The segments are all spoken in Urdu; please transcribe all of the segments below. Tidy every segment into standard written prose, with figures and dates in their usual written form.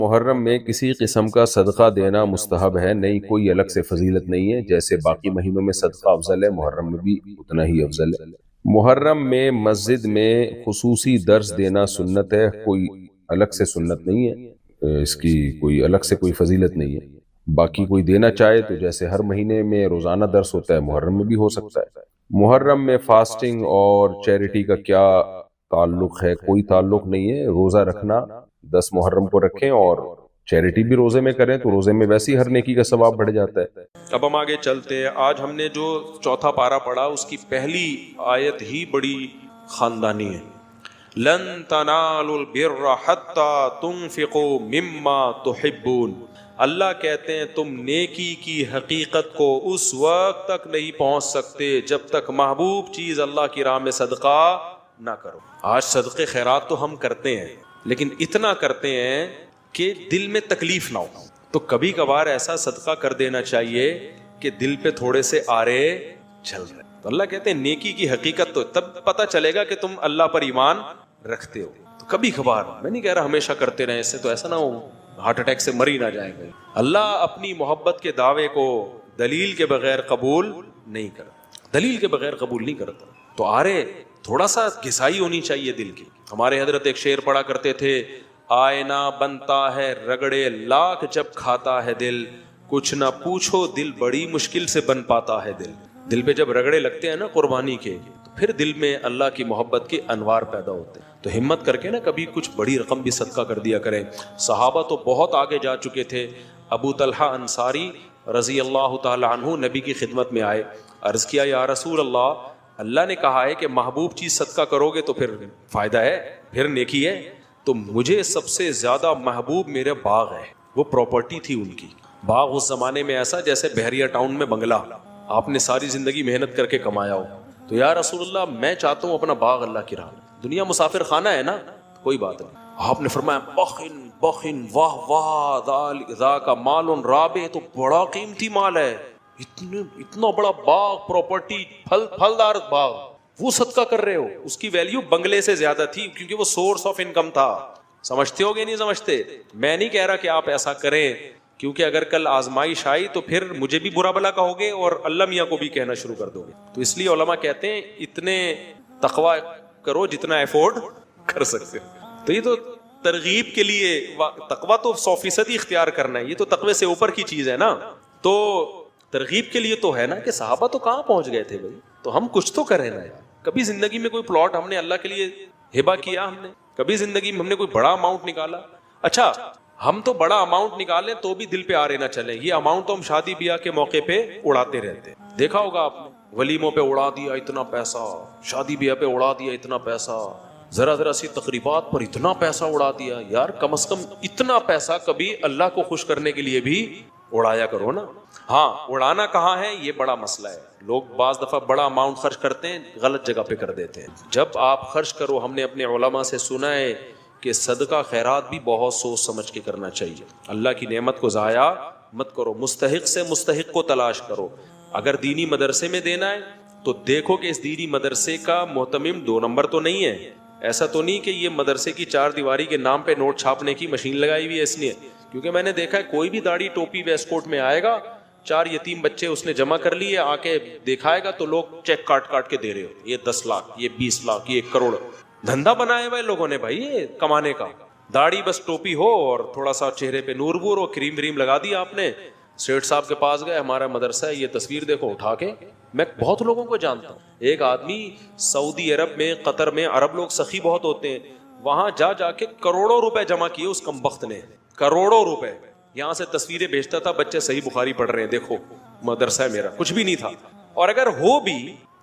محرم میں کسی قسم کا صدقہ دینا مستحب ہے، نہیں کوئی الگ سے فضیلت نہیں ہے، جیسے باقی مہینوں میں صدقہ افضل ہے محرم میں بھی اتنا ہی افضل ہے۔ محرم میں مسجد میں خصوصی درس دینا سنت ہے، کوئی الگ سے سنت نہیں ہے، اس کی کوئی الگ سے کوئی فضیلت نہیں ہے۔ باقی کوئی دینا چاہے تو جیسے ہر مہینے میں روزانہ درس ہوتا ہے محرم میں بھی ہو سکتا ہے۔ محرم میں فاسٹنگ اور چیریٹی کا کیا تعلق ہے؟ کوئی تعلق نہیں ہے، روزہ رکھنا 10 محرم کو رکھیں اور چیریٹی بھی روزے میں کریں تو روزے میں ویسی ہر نیکی کا ثواب بڑھ جاتا ہے۔ اب ہم آگے چلتے ہیں۔ آج ہم نے جو چوتھا پارہ پڑھا اس کی پہلی آیت ہی بڑی خاندانی ہے۔ لن تنالوا البر حتى تنفقوا مما تحبون۔ اللہ کہتے ہیں تم نیکی کی حقیقت کو اس وقت تک نہیں پہنچ سکتے جب تک محبوب چیز اللہ کی راہ میں صدقہ نہ کرو۔ آج صدقے خیرات تو ہم کرتے ہیں لیکن اتنا کرتے ہیں کہ دل میں تکلیف نہ ہو، تو کبھی کبھار ایسا صدقہ کر دینا چاہیے کہ دل پہ تھوڑے سے آرے چل رہے۔ تو اللہ کہتے ہیں نیکی کی حقیقت تو تب پتہ چلے گا کہ تم اللہ پر ایمان رکھتے ہو۔ تو کبھی کبھار، میں نہیں کہہ رہا ہمیشہ کرتے رہیں، اس سے تو ایسا نہ ہو ہارٹ اٹیک سے مر ہی نہ جائے گا۔ اللہ اپنی محبت کے دعوے کو دلیل کے بغیر قبول نہیں کرتا، دلیل کے بغیر قبول نہیں کرتا۔ تو آرے تھوڑا سا گھسائی ہونی چاہیے دل کی۔ ہمارے حضرت ایک شعر پڑھا کرتے تھے، آئینہ بنتا ہے رگڑے لاکھ جب کھاتا ہے دل، کچھ نہ پوچھو دل بڑی مشکل سے بن پاتا ہے دل۔ دل پہ جب رگڑے لگتے ہیں نا قربانی کے، تو پھر دل میں اللہ کی محبت کے انوار پیدا ہوتے ہیں۔ تو ہمت کر کے نا کبھی کچھ بڑی رقم بھی صدقہ کر دیا کریں۔ صحابہ تو بہت آگے جا چکے تھے۔ ابو طلحہ انصاری رضی اللہ تعالی عنہ نبی کی خدمت میں آئے، عرض کیا یا رسول اللہ، اللہ نے کہا ہے کہ محبوب چیز صدقہ کرو گے تو پھر فائدہ ہے، پھر نیکی ہے، تو مجھے سب سے زیادہ محبوب میرے باغ ہے۔ وہ پراپرٹی تھی ان کی۔ باغ اس زمانے میں ایسا جیسے بحریہ ٹاؤن میں بنگلہ، آپ نے ساری زندگی محنت کر کے کمایا ہو۔ تو یا رسول اللہ میں چاہتا ہوں اپنا باغ اللہ کی راہ میں۔ دنیا مسافر خانہ ہے نا، کوئی بات نہیں۔ آپ نے فرمایا بخن بخن واہ واہ ذاک مال رابح، تو بڑا قیمتی مال ہے، اتنا بڑا باغ، پراپرٹی، پھلدار باغ، وہ صدقہ کر رہے ہو۔ اس کی ویلیو بنگلے سے زیادہ تھی کیونکہ وہ سورس آف انکم تھا۔ سمجھتے ہو گے نہیں سمجھتے؟ میں نہیں کہہ رہا کہ آپ ایسا کریں، کیونکہ اگر کل آزمائش آئی تو پھر مجھے بھی برا بھلا کہو گے اور اللہ میاں کو بھی کہنا شروع کر دو گے۔ تو اس لیے علماء کہتے ہیں اتنے تقوی کرو جتنا افورڈ کر سکتے ہو۔ تو یہ تو ترغیب کے لیے، تقوی تو 100% اختیار کرنا ہے، یہ تو تقوی سے اوپر کی چیز ہے نا۔ تو ترغیب کے لیے تو ہے نا کہ صحابہ تو کہاں پہنچ گئے تھے بھائی، تو ہم کچھ تو کریں نا۔ کبھی زندگی میں کوئی پلاٹ ہم نے اللہ کے لیے ہبہ کیا، ہم نے کبھی زندگی میں ہم نے کوئی بڑا اماؤنٹ نکالا؟ اچھا ہم تو بڑا اماؤنٹ نکالیں تو بھی دل پہ آرے نہ چلیں، یہ اماؤنٹ تو ہم شادی بیاہ کے موقع پہ اڑاتے رہتے ہیں۔ دیکھا ہوگا آپ نے، ولیموں پہ اڑا دیا اتنا پیسہ، شادی بیاہ پہ اڑا دیا اتنا پیسہ، ذرا سی تقریبات پر اتنا پیسہ اڑا دیا۔ یار کم از کم اتنا پیسہ کبھی اللہ کو خوش کرنے کے لیے بھی اڑایا کرو نا۔ ہاں اڑانا کہاں ہے یہ بڑا مسئلہ ہے، لوگ بعض دفعہ بڑا اماؤنٹ خرچ کرتے ہیں، غلط جگہ پہ کر دیتے ہیں۔ جب آپ خرچ کرو، ہم نے اپنے علماء سے سنا ہے کہ صدقہ خیرات بھی بہت سوچ سمجھ کے کرنا چاہیے۔ اللہ کی نعمت کو ضائع مت کرو، مستحق سے مستحق کو تلاش کرو۔ اگر دینی مدرسے میں دینا ہے تو دیکھو کہ اس دینی مدرسے کا محتمم 2 نمبر تو نہیں ہے، ایسا تو نہیں کہ یہ مدرسے کی 4 دیواری کے نام پہ نوٹ چھاپنے کی مشین لگائی ہوئی ہے اس لیے، کیونکہ میں نے دیکھا ہے کوئی بھی داڑھی ٹوپی ویسٹ کوٹ میں آئے گا، 4 یتیم بچے اس نے جمع کر لیے، آ کے دکھائے گا تو لوگ چیک کاٹ کے دے رہے ہو، یہ 10 لاکھ، یہ 20 لاکھ، یہ 1 کروڑ۔ دھندا بنایا ہوا ہے لوگوں نے بھائی یہ کمانے کا۔ داڑھی بس ٹوپی ہو اور تھوڑا سا چہرے پہ نور بور ہو، کریم وریم لگا دیا آپ نے، سیٹ صاحب کے پاس گئے، ہمارا مدرسہ ہے، یہ تصویر دیکھو اٹھا کے۔ میں بہت لوگوں کو جانتا ہوں، ایک آدمی سعودی عرب میں، قطر میں، عرب لوگ سخی بہت ہوتے ہیں، وہاں جا کے کروڑوں روپے جمع کیے اس کمبخت نے، کروڑوں روپے۔ یہاں سے تصویریں بھیجتا تھا، بچے صحیح بخاری پڑھ رہے ہیں، دیکھو مدرسہ ہے میرا، کچھ بھی نہیں تھا۔ اور اگر ہو بھی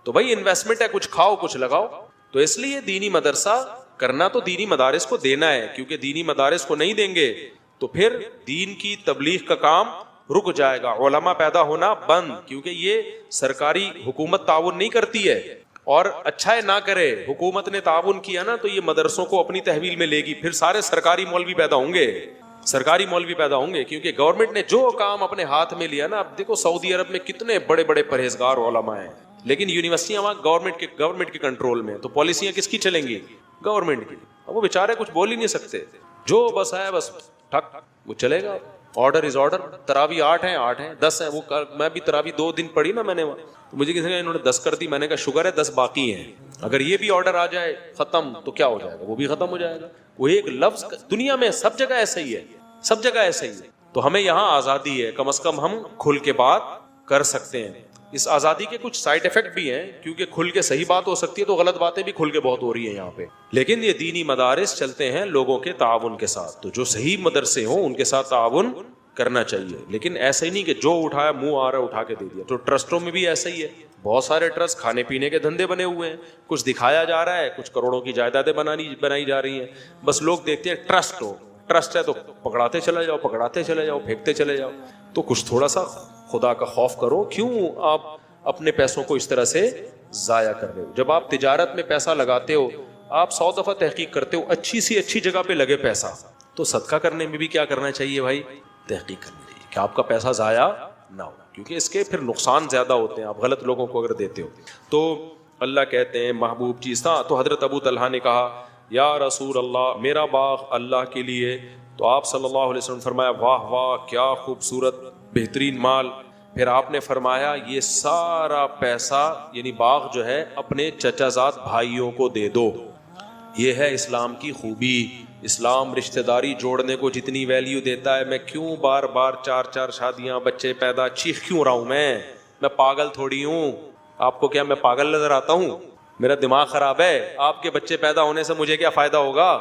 تو بھائی انویسٹمنٹ ہے، کچھ کھاؤ کچھ لگاؤ۔ تو اس لیے دینی مدرسہ کرنا تو دینی مدارس کو دینا ہے، کیونکہ دینی مدارس کو نہیں دیں گے تو پھر دین کی تبلیغ کا کام رک جائے گا، علماء پیدا ہونا بند، کیونکہ یہ سرکاری حکومت تعاون نہیں کرتی ہے۔ اور اچھا ہے نہ کرے، حکومت نے تعاون کیا نا تو یہ مدرسوں کو اپنی تحویل میں لے گی، پھر سارے سرکاری مولوی پیدا ہوں گے، سرکاری مولوی پیدا ہوں گے، کیونکہ گورنمنٹ نے جو کام اپنے ہاتھ میں لیا نا۔ اب دیکھو سعودی عرب میں کتنے بڑے بڑے پرہیزگار علماء ہیں، لیکن یونیورسٹیاں وہاں گورنمنٹ کے کنٹرول میں، تو پالیسیاں کس کی چلیں گی؟ گورنمنٹ کی۔ اب وہ بیچارے کچھ بول ہی نہیں سکتے، جو بس ہے بس ٹھک وہ چلے گا. Order is order. تراوی 8 ہیں 8 ہیں 10 ہیں. وہ میں بھی تراوی 2 دن پڑھی نا میں نے وہاں, تو مجھے کسی نے انہوں نے 10 کر دی. میں نے کہا شکر ہے 10 باقی ہیں. اگر یہ بھی آرڈر آ جائے ختم تو کیا ہو جائے گا, وہ بھی ختم ہو جائے گا. وہ ایک لفظ دنیا میں سب جگہ ایسا ہی ہے, سب جگہ ایسا ہی ہے. تو ہمیں یہاں آزادی ہے, کم از کم ہم کھل کے بات کر سکتے ہیں. اس آزادی کے کچھ سائیڈ افیکٹ بھی ہیں, کیونکہ کھل کے صحیح بات ہو سکتی ہے تو غلط باتیں بھی کھل کے بہت ہو رہی ہیں یہاں پہ. لیکن یہ دینی مدارس چلتے ہیں لوگوں کے تعاون کے ساتھ, تو جو صحیح مدرسے ہوں ان کے ساتھ تعاون کرنا چاہیے. لیکن ایسا ہی نہیں کہ جو اٹھایا منہ آ رہا ہے اٹھا کے دے دیا. تو ٹرسٹوں میں بھی ایسا ہی ہے, بہت سارے ٹرسٹ کھانے پینے کے دھندے بنے ہوئے ہیں, کچھ دکھایا جا رہا ہے, کچھ کروڑوں کی جائیدادیں بنائی جا رہی ہیں. بس لوگ دیکھتے ہیں ٹرسٹ ہو, ٹرسٹ ہے تو پکڑاتے چلے جاؤ, پکڑاتے چلے جاؤ, پھینکتے چلے جاؤ. تو کچھ تھوڑا سا خدا کا خوف کرو. کیوں آپ اپنے پیسوں کو اس طرح سے ضائع کر رہے ہو؟ جب آپ تجارت میں پیسہ لگاتے ہو آپ 100 دفعہ تحقیق کرتے ہو اچھی سی اچھی جگہ پہ لگے پیسہ, تو صدقہ کرنے میں بھی کیا کرنا چاہیے بھائی؟ تحقیق کرنی چاہیے کہ آپ کا پیسہ ضائع نہ ہو, کیونکہ اس کے پھر نقصان زیادہ ہوتے ہیں آپ غلط لوگوں کو اگر دیتے ہو. تو اللہ کہتے ہیں محبوب چیز تھا. تو حضرت ابو طلحہ نے کہا یا رسول اللہ میرا باغ اللہ کے لیے. تو آپ صلی اللہ علیہ وسلم فرمایا واہ واہ کیا خوبصورت بہترین مال. پھر آپ نے فرمایا یہ سارا پیسہ یعنی باغ جو ہے اپنے چچا زاد بھائیوں کو دے دو. یہ ہے اسلام کی خوبی. اسلام رشتہ داری جوڑنے کو جتنی ویلیو دیتا ہے, میں کیوں بار بار 4 شادیاں بچے پیدا چیخ کیوں رہا ہوں؟ میں پاگل تھوڑی ہوں. آپ کو کیا میں پاگل نظر آتا ہوں؟ میرا دماغ خراب ہے. آپ کے بچے پیدا ہونے سے مجھے کیا فائدہ ہوگا؟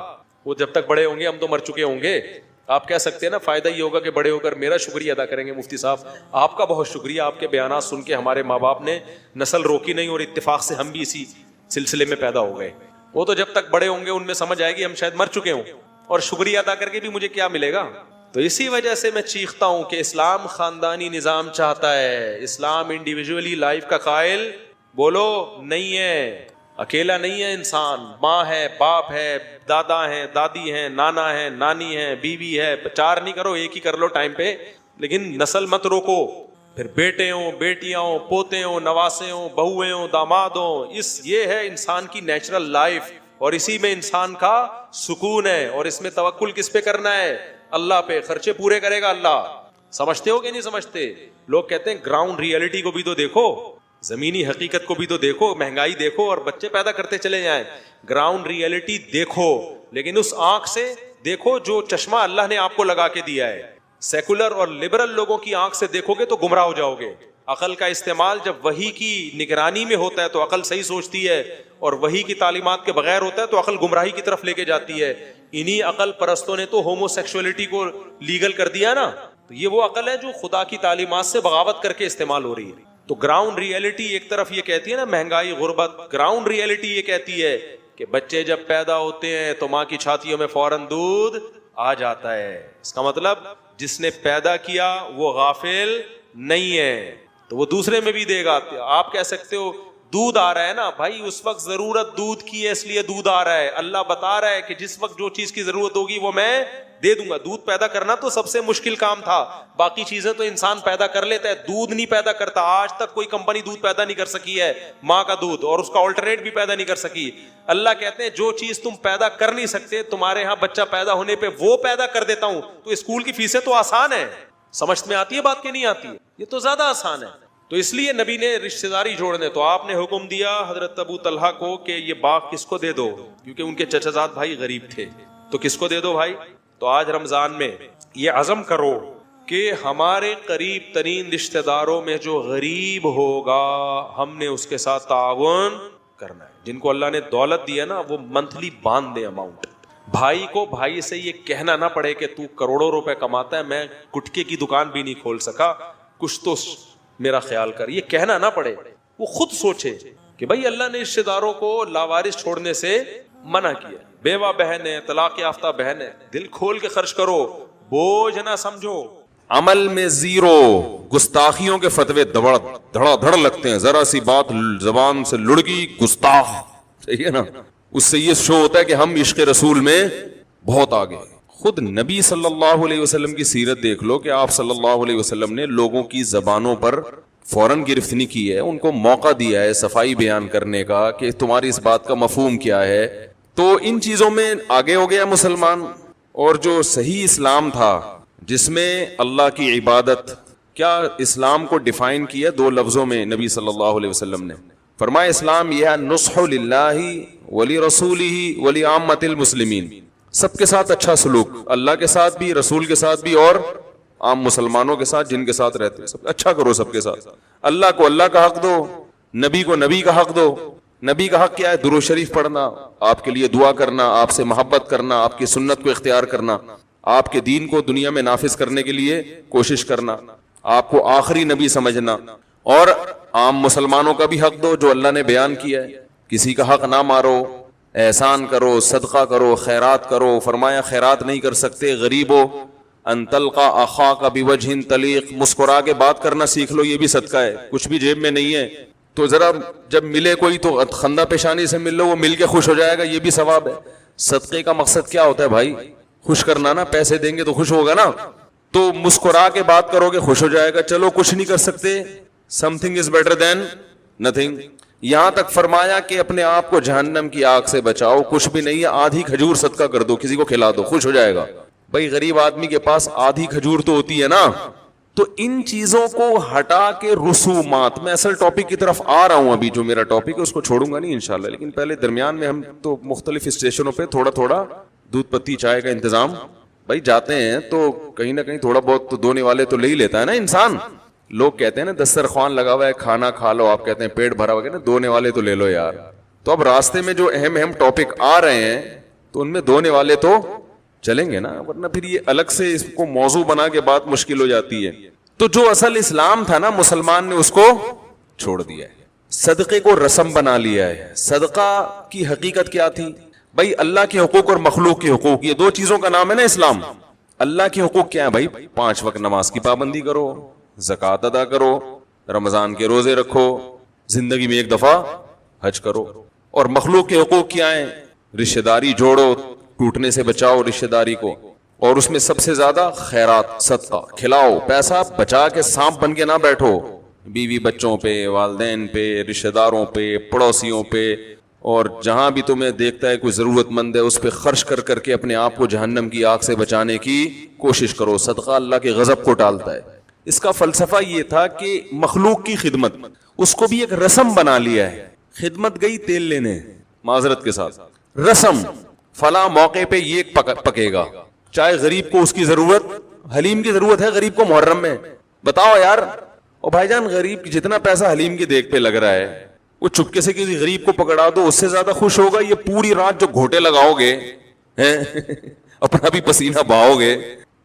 وہ جب تک بڑے ہوں گے ہم تو مر چکے ہوں گے. آپ کہہ سکتے ہیں نا فائدہ یہ ہوگا کہ بڑے ہو کر میرا شکریہ ادا کریں گے. مفتی صاحب آپ کا بہت شکریہ, آپ کے بیانات سن کے ہمارے ماں باپ نے نسل روکی نہیں اور اتفاق سے ہم بھی اسی سلسلے میں پیدا ہو گئے. وہ تو جب تک بڑے ہوں گے ان میں سمجھ آئے گی ہم شاید مر چکے ہوں, اور شکریہ ادا کر کے بھی مجھے کیا ملے گا. تو اسی وجہ سے میں چیختا ہوں کہ اسلام خاندانی نظام چاہتا ہے. اسلام انڈیویجولی لائف کا قائل بولو نہیں ہے, اکیلا نہیں ہے انسان. ماں ہے, باپ ہے, دادا ہیں, دادی ہیں, نانا ہے, نانی ہے, بیوی ہے. 4 نہیں کرو, 1 ہی کر لو ٹائم پہ, لیکن نسل مت روکو. پھر بیٹے ہوں, بیٹیاں ہوں, پوتے ہوں, نواسے ہوں, بہویں ہوں, داماد ہوں. یہ ہے انسان کی نیچرل لائف, اور اسی میں انسان کا سکون ہے. اور اس میں توکل کس پہ کرنا ہے؟ اللہ پہ. خرچے پورے کرے گا اللہ. سمجھتے ہو کہ نہیں سمجھتے؟ لوگ کہتے ہیں گراؤنڈ ریئلٹی کو بھی تو دیکھو, زمینی حقیقت کو بھی تو دیکھو. مہنگائی دیکھو اور بچے پیدا کرتے چلے جائیں. گراؤنڈ ریئلٹی دیکھو, لیکن اس آنکھ سے دیکھو جو چشمہ اللہ نے آپ کو لگا کے دیا ہے. سیکولر اور لبرل لوگوں کی آنکھ سے دیکھو گے تو گمراہ ہو جاؤ گے. عقل کا استعمال جب وحی کی نگرانی میں ہوتا ہے تو عقل صحیح سوچتی ہے, اور وحی کی تعلیمات کے بغیر ہوتا ہے تو عقل گمراہی کی طرف لے کے جاتی ہے. انہی عقل پرستوں نے تو ہومو سیکسولیٹی کو لیگل کر دیا نا. تو یہ وہ عقل ہے جو خدا کی تعلیمات سے بغاوت کر کے استعمال ہو رہی ہے. تو گراؤنڈ ریئلٹی ایک طرف یہ کہتی ہے نا مہنگائی غربت, گراؤنڈ ریئلٹی یہ کہتی ہے کہ بچے جب پیدا ہوتے ہیں تو ماں کی چھاتیوں میں فوراً دودھ آ جاتا ہے. اس کا مطلب جس نے پیدا کیا وہ غافل نہیں ہے, تو وہ دوسرے میں بھی دے گا. آپ کہہ سکتے ہو دودھ آ رہا ہے نا بھائی, اس وقت ضرورت دودھ کی ہے اس لیے دودھ آ رہا ہے. اللہ بتا رہا ہے کہ جس وقت جو چیز کی ضرورت ہوگی وہ میں دے دوں گا. دودھ پیدا کرنا تو سب سے مشکل کام تھا, باقی چیزیں تو انسان پیدا کر لیتا ہے, دودھ نہیں پیدا کرتا. آج تک کوئی کمپنی دودھ پیدا نہیں کر سکی ہے ماں کا دودھ, اور اس کا آلٹرنیٹ بھی پیدا نہیں کر سکی. اللہ کہتے ہیں جو چیز تم پیدا کر نہیں سکتے تمہارے ہاں بچہ پیدا ہونے پہ وہ پیدا کر دیتا ہوں. تو اسکول کی فیسیں تو آسان ہے, سمجھ میں آتی ہے بات کہ نہیں آتی ہے؟ یہ تو زیادہ آسان ہے. تو اس لیے نبی نے رشتہ داری جوڑنے, تو آپ نے حکم دیا حضرت ابو طلحہ کو کہ یہ باغ کس کو دے دو, کیونکہ ان کے چچا زاد بھائی غریب تھے. تو کس کو دے دو بھائی؟ تو آج رمضان میں یہ عزم کرو کہ ہمارے قریب ترین رشتہ داروں میں جو غریب ہوگا ہم نے اس کے ساتھ تعاون کرنا ہے. جن کو اللہ نے دولت دی ہے نا وہ منتھلی باندھ دے اماؤنٹ. بھائی کو بھائی سے یہ کہنا نہ پڑے کہ تو کروڑوں روپے کماتا ہے, میں گٹکے کی دکان بھی نہیں کھول سکا, کچھ تو میرا خیال کر. یہ کہنا نہ پڑے, وہ خود سوچے کہ بھائی اللہ نے رشتہ داروں کو لاوارث چھوڑنے سے منع کیا. بیوہ بہن ہے, طلاق یافتہ بہن ہے, دل کھول کے خرچ کرو, بوجھ نہ سمجھو. عمل میں زیرو, گستاخیوں کے فتوے دھڑا دھڑ لگتے ہیں. ذرا سی بات زبان سے لڑ گئی گستاخ, صحیح ہے نا. اس سے یہ شو ہوتا ہے کہ ہم عشق رسول میں بہت آگے. خود نبی صلی اللہ علیہ وسلم کی سیرت دیکھ لو کہ آپ صلی اللہ علیہ وسلم نے لوگوں کی زبانوں پر فوراً گرفت نہیں کی ہے, ان کو موقع دیا ہے صفائی بیان کرنے کا کہ تمہاری اس بات کا مفہوم کیا ہے. تو ان چیزوں میں آگے ہو گیا مسلمان, اور جو صحیح اسلام تھا جس میں اللہ کی عبادت، کیا اسلام کو ڈیفائن کیا 2 لفظوں میں نبی صلی اللہ علیہ وسلم نے فرمایا اسلام یہ نصح للہ ولی رسولہ ولی عامۃ المسلمین، سب کے ساتھ اچھا سلوک، اللہ کے ساتھ بھی، رسول کے ساتھ بھی، اور عام مسلمانوں کے ساتھ جن کے ساتھ رہتے ہیں، سب اچھا کرو سب کے ساتھ. اللہ کو اللہ کا حق دو، نبی کو نبی کا حق دو. نبی کا حق کیا ہے؟ درود شریف پڑھنا، آپ کے لیے دعا کرنا، آپ سے محبت کرنا، آپ کی سنت کو اختیار کرنا، آپ کے دین کو دنیا میں نافذ کرنے کے لیے کوشش کرنا، آپ کو آخری نبی سمجھنا. اور عام مسلمانوں کا بھی حق دو جو اللہ نے بیان کیا ہے، کسی کا حق نہ مارو، احسان کرو، صدقہ کرو، خیرات کرو. فرمایا خیرات نہیں کر سکتے، غریب ہو ان تلقى اخاك بوجه طلیق، مسکرا کے بات کرنا سیکھ لو، یہ بھی صدقہ ہے. کچھ بھی جیب میں نہیں ہے تو ذرا جب ملے کوئی تو خندہ پیشانی سے مل لو، وہ مل کے خوش ہو جائے گا، یہ بھی ثواب ہے. صدقے کا مقصد کیا ہوتا ہے بھائی؟ خوش کرنا نا، پیسے دیں گے تو خوش ہوگا نا، تو مسکرا کے بات کرو گے خوش ہو جائے گا. چلو کچھ نہیں کر سکتے، some thing is better than nothing. یہاں تک فرمایا کہ اپنے آپ کو جہنم کی آگ سے بچاؤ. کچھ بھی نہیں ہے، آدھی کھجور صدقہ کر دو، کسی کو کھلا دو، خوش ہو جائے گا. بھائی غریب آدمی کے پاس آدھی کھجور تو ہوتی ہے نا. تو ان چیزوں کو ہٹا کے رسومات، میں اصل ٹاپک کی طرف آ رہا ہوں، ابھی جو میرا ٹاپک ہے اس کو چھوڑوں گا نہیں انشاءاللہ، لیکن پہلے درمیان میں ہم تو مختلف اسٹیشنوں پہ تھوڑا تھوڑا دودھ پتی چائے کا انتظام بھائی جاتے ہیں تو کہیں نہ کہیں تھوڑا بہت تو دونے والے تو لے ہی لیتا ہے نا انسان. لوگ کہتے ہیں نا دسترخوان لگا ہوا ہے کھانا کھا لو، آپ کہتے ہیں پیٹ بھرا ہوا ہے نا، دونے والے تو لے لو یار. تو اب راستے میں جو اہم ٹاپک آ رہے ہیں تو ان میں دونے والے تو چلیں گے نا، ورنہ پھر یہ الگ سے اس کو موضوع بنا کے بات مشکل ہو جاتی ہے. تو جو اصل اسلام تھا نا، مسلمان نے اس کو چھوڑ دیا ہے، صدقے کو رسم بنا لیا ہے. صدقہ کی حقیقت کیا تھی بھائی؟ اللہ کے حقوق اور مخلوق کے حقوق، یہ 2 چیزوں کا نام ہے نا اسلام. اللہ کے حقوق کیا ہے بھائی؟ 5 وقت نماز کی پابندی کرو، زکوٰۃ ادا کرو، رمضان کے روزے رکھو، زندگی میں 1 دفعہ حج کرو. اور مخلوق کے حقوق کیا ہیں؟ رشتہ داری جوڑو، ٹوٹنے سے بچاؤ رشتہ داری کو، اور اس میں سب سے زیادہ خیرات، صدقہ کھلاؤ. پیسہ بچا کے سانپ بن کے نہ بیٹھو، بیوی بچوں پہ، والدین پہ، رشتہ داروں پہ، پڑوسیوں پہ، اور جہاں بھی تمہیں دیکھتا ہے کوئی ضرورت مند ہے اس پہ خرچ کر کر کے اپنے آپ کو جہنم کی آگ سے بچانے کی کوشش کرو. صدقہ اللہ کے غضب کو ٹالتا ہے. اس کا فلسفہ یہ تھا کہ مخلوق کی خدمت، اس کو بھی ایک رسم بنا لیا ہے. خدمت گئی تیل لینے، معذرت کے ساتھ رسم، فلاں موقع پہ یہ پکے گا، چاہے غریب کو اس کی ضرورت، حلیم کی ضرورت ہے غریب کو محرم میں، بتاؤ یار. اور بھائی جان غریب کی جتنا پیسہ حلیم کی دیکھ پہ لگ رہا ہے، وہ چپکے سے کسی غریب کو پکڑا دو، اس سے زیادہ خوش ہوگا یہ پوری رات جو گھوٹے لگاؤ گے اپنا بھی پسینہ بہاؤ گے.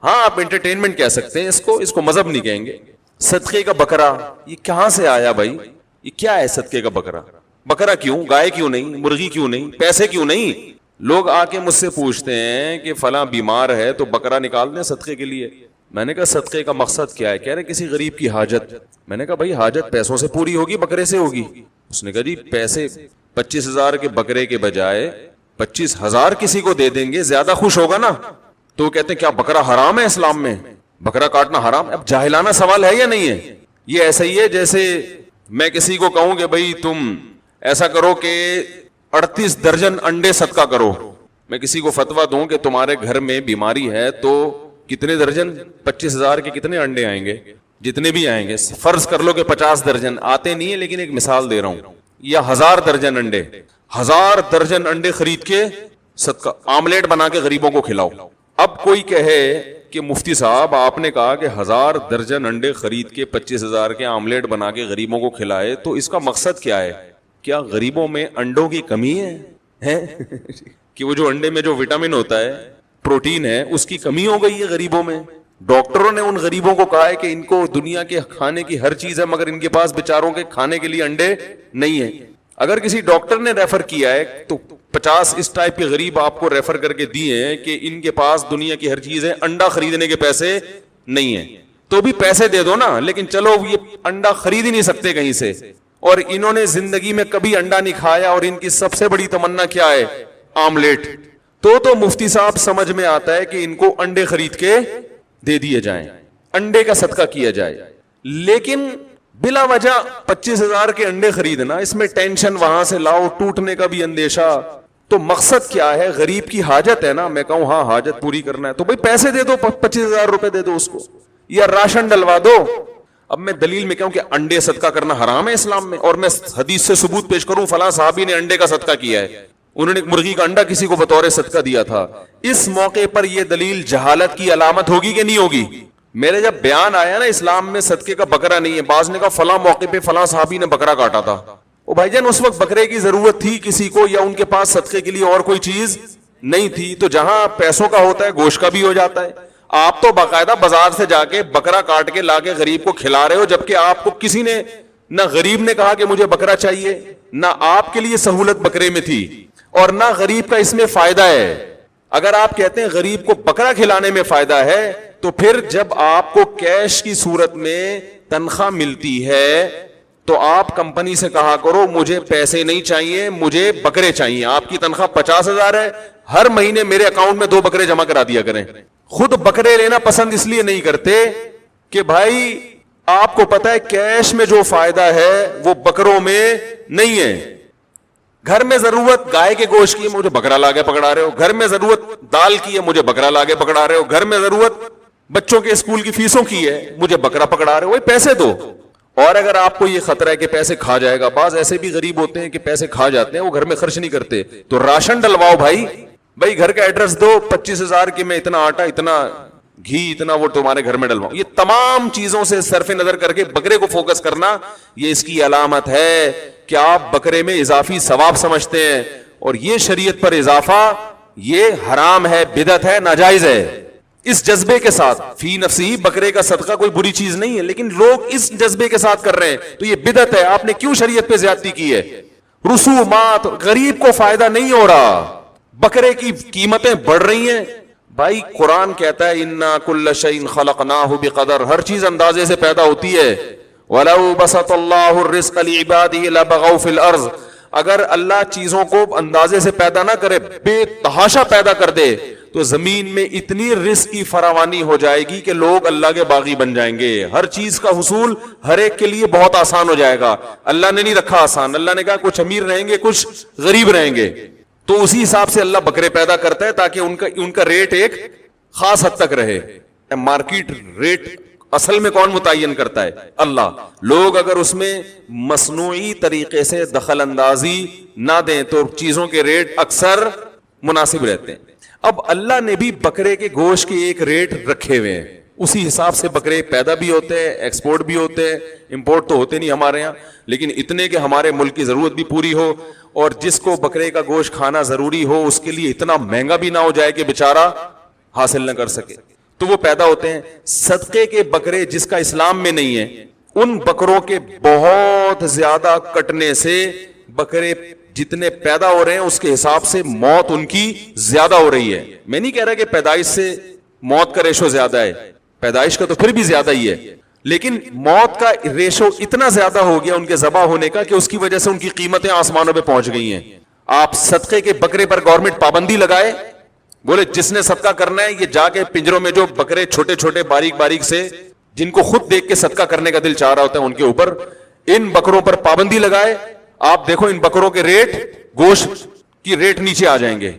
ہاں آپ انٹرٹینمنٹ کہہ سکتے ہیں اس کو مذہب نہیں کہیں گے. صدقے کا بکرا یہ کہاں سے آیا بھائی؟ یہ کیا ہے صدقے کا بکرا؟ بکرا کیوں؟ گائے کیوں نہیں؟ مرغی کیوں نہیں؟ پیسے کیوں نہیں؟ لوگ آ کے مجھ سے پوچھتے ہیں کہ فلاں بیمار ہے تو بکرا نکال دیں صدقے کے لیے. میں نے کہا صدقے کا مقصد کیا ہے؟ کہہ رہے کسی غریب کی حاجت. میں نے کہا بھائی حاجت پیسوں سے پوری ہوگی بکرے سے ہوگی؟ اس نے کہا جی پیسے 25,000 کے بکرے کے بجائے 25,000 کسی کو دے دیں گے زیادہ خوش ہوگا نا. تو کہتے ہیں کیا بکرا حرام ہے اسلام میں؟ بکرا کاٹنا حرام؟ اب جاہلانہ سوال ہے یا نہیں ہے؟ یہ ایسا ہی ہے جیسے میں کسی کو کہوں کہ بھائی تم ایسا کرو کہ 38 درجن انڈے صدقہ کرو. میں کسی کو فتویٰ دوں کہ تمہارے گھر میں بیماری ہے تو کتنے درجن؟ 25,000 کے کتنے انڈے آئیں گے؟ جتنے بھی آئیں گے. فرض کر لو کہ 50 درجن آتے نہیں ہے، لیکن ایک مثال دے رہا ہوں. یا 1000 درجن انڈے، 1000 درجن انڈے خرید کے صدقہ آملیٹ بنا کے غریبوں کو کھلاؤ. اب کوئی کہے کہ مفتی صاحب آپ نے کہا کہ 1000 درجن انڈے خرید کے 25,000 کے آملیٹ بنا کے غریبوں کو کھلائے، تو اس کا مقصد کیا ہے؟ کیا غریبوں میں انڈوں کی کمی ہے کہ وہ جو انڈے میں جو وٹامن ہوتا ہے، پروٹین ہے، اس کی کمی ہو گئی ہے غریبوں میں؟ ڈاکٹروں نے ان غریبوں کو کہا ہے کہ ان کو دنیا کے کھانے کی ہر چیز ہے مگر ان کے پاس بیچاروں کے کھانے کے لیے انڈے نہیں ہیں. اگر کسی ڈاکٹر نے ریفر کیا ہے تو 50 اس ٹائپ کے غریب آپ کو ریفر کر کے دیے ہیں کہ ان کے پاس دنیا کی ہر چیز ہے، انڈا خریدنے کے پیسے نہیں ہیں، تو بھی پیسے دے دو نا. لیکن چلو یہ انڈا خرید ہی نہیں سکتے کہیں سے، اور انہوں نے زندگی میں کبھی انڈا نہیں کھایا، اور ان کی سب سے بڑی تمنا کیا ہے؟ آملیٹ. تو مفتی صاحب سمجھ میں آتا ہے کہ ان کو انڈے خرید کے دے دیے جائیں، انڈے کا صدقہ کیا جائے. لیکن بلا وجہ 25,000 کے انڈے خریدنا، اس میں ٹینشن وہاں سے لاؤ، ٹوٹنے کا بھی اندیشہ، تو مقصد کیا ہے؟ غریب کی حاجت ہے نا، میں کہوں ہاں حاجت پوری کرنا ہے تو بھائی پیسے دے دو، 25,000 روپے دے دو اس کو، یا راشن ڈلوا دو. اب میں دلیل میں کہوں کہ انڈے صدقہ کرنا حرام ہے اسلام میں، اور میں حدیث سے ثبوت پیش کروں فلاں صحابی نے انڈے کا صدقہ کیا ہے، انہوں نے ایک مرغی کا انڈا کسی کو بطور صدقہ دیا تھا، اس موقع پر یہ دلیل جہالت کی علامت ہوگی کہ نہیں ہوگی؟ میرے جب بیان آیا نا اسلام میں صدقے کا بکرا نہیں ہے، بعض نے کہا فلاں موقع پہ فلاں صحابی نے بکرا کاٹا تھا. او بھائی جان، اس وقت بکرے کی ضرورت تھی کسی کو، یا ان کے پاس صدقے کے لیے اور کوئی چیز نہیں تھی؟ تو جہاں پیسوں کا ہوتا ہے گوشت کا بھی ہو جاتا ہے. آپ تو باقاعدہ بازار سے جا کے بکرا کاٹ کے لا کے غریب کو کھلا رہے ہو، جبکہ آپ کو کسی نے نہ غریب نے کہا کہ مجھے بکرا چاہیے، نہ آپ کے لیے سہولت بکرے میں تھی، اور نہ غریب کا اس میں فائدہ ہے. اگر آپ کہتے ہیں غریب کو بکرا کھلانے میں فائدہ ہے، تو پھر جب آپ کو کیش کی صورت میں تنخواہ ملتی ہے تو آپ کمپنی سے کہا کرو مجھے پیسے نہیں چاہیے، مجھے بکرے چاہیے. آپ کی تنخواہ 50,000 ہے، ہر مہینے میرے اکاؤنٹ میں 2 بکرے جمع کرا دیا کریں. خود بکرے لینا پسند اس لیے نہیں کرتے کہ بھائی آپ کو پتا ہے کیش میں جو فائدہ ہے وہ بکروں میں نہیں ہے. گھر میں ضرورت گائے کے گوشت کی ہے، مجھے بکرا لا کے پکڑا رہے ہو. گھر میں ضرورت دال کی ہے، مجھے بکرا لا کے پکڑا رہے ہو. گھر میں ضرورت بچوں کے اسکول کی فیسوں کی ہے، مجھے بکرا پکڑا رہے ہو. پیسے دو. اور اگر آپ کو یہ خطرہ ہے کہ پیسے کھا جائے گا، بعض ایسے بھی غریب ہوتے ہیں کہ پیسے کھا جاتے ہیں، وہ گھر میں خرچ نہیں کرتے، تو راشن ڈلواؤ بھائی گھر کا ایڈریس دو، 25,000 کی میں اتنا آٹا، اتنا گھی، اتنا وہ تمہارے گھر میں ڈلواؤ. یہ تمام چیزوں سے صرف نظر کر کے بکرے کو فوکس کرنا، یہ اس کی علامت ہے کہ آپ بکرے میں اضافی ثواب سمجھتے ہیں، اور یہ شریعت پر اضافہ یہ حرام ہے، بدعت ہے، ناجائز ہے. اس جذبے کے ساتھ فی نفسی بکرے کا صدقہ کوئی بری چیز نہیں ہے، لیکن لوگ اس جذبے کے ساتھ کر رہے ہیں تو یہ بدعت ہے. آپ نے کیوں شریعت پہ زیادتی کی ہے؟ رسومات، غریب کو فائدہ نہیں ہو رہا، بکرے کی قیمتیں بڑھ رہی ہیں. بھائی قرآن کہتا ہے انا کل شیء خلقناہ بقدر، ہر چیز اندازے سے پیدا ہوتی ہے. وَلَوْ بَسَطَ اللَّهُ الرِّزْقَ لِعِبَادِهِ لَبَغَوْا فِي الْأَرْضِ، اگر اللہ چیزوں کو اندازے سے پیدا نہ کرے، بے تحاشا پیدا کر دے، تو زمین میں اتنی رزق کی فراوانی ہو جائے گی کہ لوگ اللہ کے باغی بن جائیں گے. ہر چیز کا حصول ہر ایک کے لیے بہت آسان ہو جائے گا. اللہ نے نہیں رکھا آسان، اللہ نے کہا کچھ امیر رہیں گے کچھ غریب رہیں گے. تو اسی حساب سے اللہ بکرے پیدا کرتا ہے تاکہ ان کا ریٹ ایک خاص حد تک رہے. مارکیٹ ریٹ اصل میں کون متعین کرتا ہے؟ اللہ. لوگ اگر اس میں مصنوعی طریقے سے دخل اندازی نہ دیں تو چیزوں کے ریٹ اکثر مناسب رہتے ہیں. اب اللہ نے بھی بکرے کے گوشت کے ایک ریٹ رکھے ہوئے ہیں، اسی حساب سے بکرے پیدا بھی ہوتے ہیں، ایکسپورٹ بھی ہوتے ہیں. امپورٹ تو ہوتے نہیں ہمارے یہاں، لیکن اتنے کہ ہمارے ملک کی ضرورت بھی پوری ہو، اور جس کو بکرے کا گوشت کھانا ضروری ہو اس کے لیے اتنا مہنگا بھی نہ ہو جائے کہ بیچارہ حاصل نہ کر سکے، تو وہ پیدا ہوتے ہیں. صدقے کے بکرے جس کا اسلام میں نہیں ہے، ان بکروں کے بہت زیادہ کٹنے سے بکرے جتنے پیدا ہو رہے ہیں اس کے حساب سے موت ان کی زیادہ ہو رہی ہے. میں نہیں کہہ رہا کہ پیدائش سے موت کا ریشو زیادہ ہے، پیدائش کا تو پھر بھی زیادہ ہی ہے، لیکن موت کا ریشو اتنا زیادہ ہو گیا ان کے ذبح ہونے کا کہ اس کی وجہ سے ان کی قیمتیں آسمانوں پہ پہنچ گئی ہیں. آپ صدقے کے بکرے پر گورنمنٹ پابندی لگائے، بولے جس نے صدقہ کرنا ہے یہ جا کے پنجروں میں جو بکرے چھوٹے چھوٹے باریک باریک سے جن کو خود دیکھ کے صدقہ کرنے کا دل چاہ رہا ہوتا ہے ان کے اوپر ان بکروں پر پابندی لگائے. آپ دیکھو ان بکروں کے ریٹ، گوشت کی ریٹ نیچے آ جائیں گے،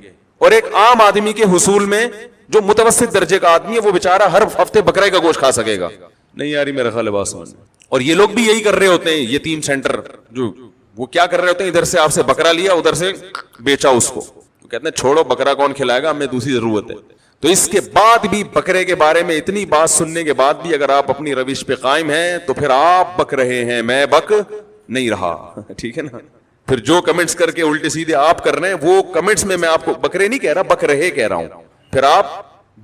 اور ایک عام آدمی کے حصول میں جو متوسط درجے کا آدمی ہے وہ بیچارہ ہر ہفتے بکرے کا گوشت کھا سکے گا. نہیں یاری میرا خیال ہے بات سمجھ. اور یہ لوگ بھی یہی کر رہے ہوتے ہیں، یتیم سینٹر جو وہ کیا کر رہے ہوتے ہیں، ادھر سے آپ سے بکرا لیا ادھر سے بیچا اس کو، کہتے ہیں چھوڑو بکرا کون کھلائے گا، ہمیں دوسری ضرورت ہے. تو اس کے بعد بھی بکرے کے بارے میں اتنی بات سننے کے بعد بھی اگر آپ اپنی روش پہ قائم ہیں تو پھر آپ بک رہے ہیں، میں بک نہیں رہا. ٹھیک ہے نا. پھر جو کمنٹس کر کے الٹے سیدھے آپ کر رہے ہیں وہ کمنٹس میں آپ کو بکرے نہیں کہہ رہا، بک رہے کہہ رہا ہوں. پھر آپ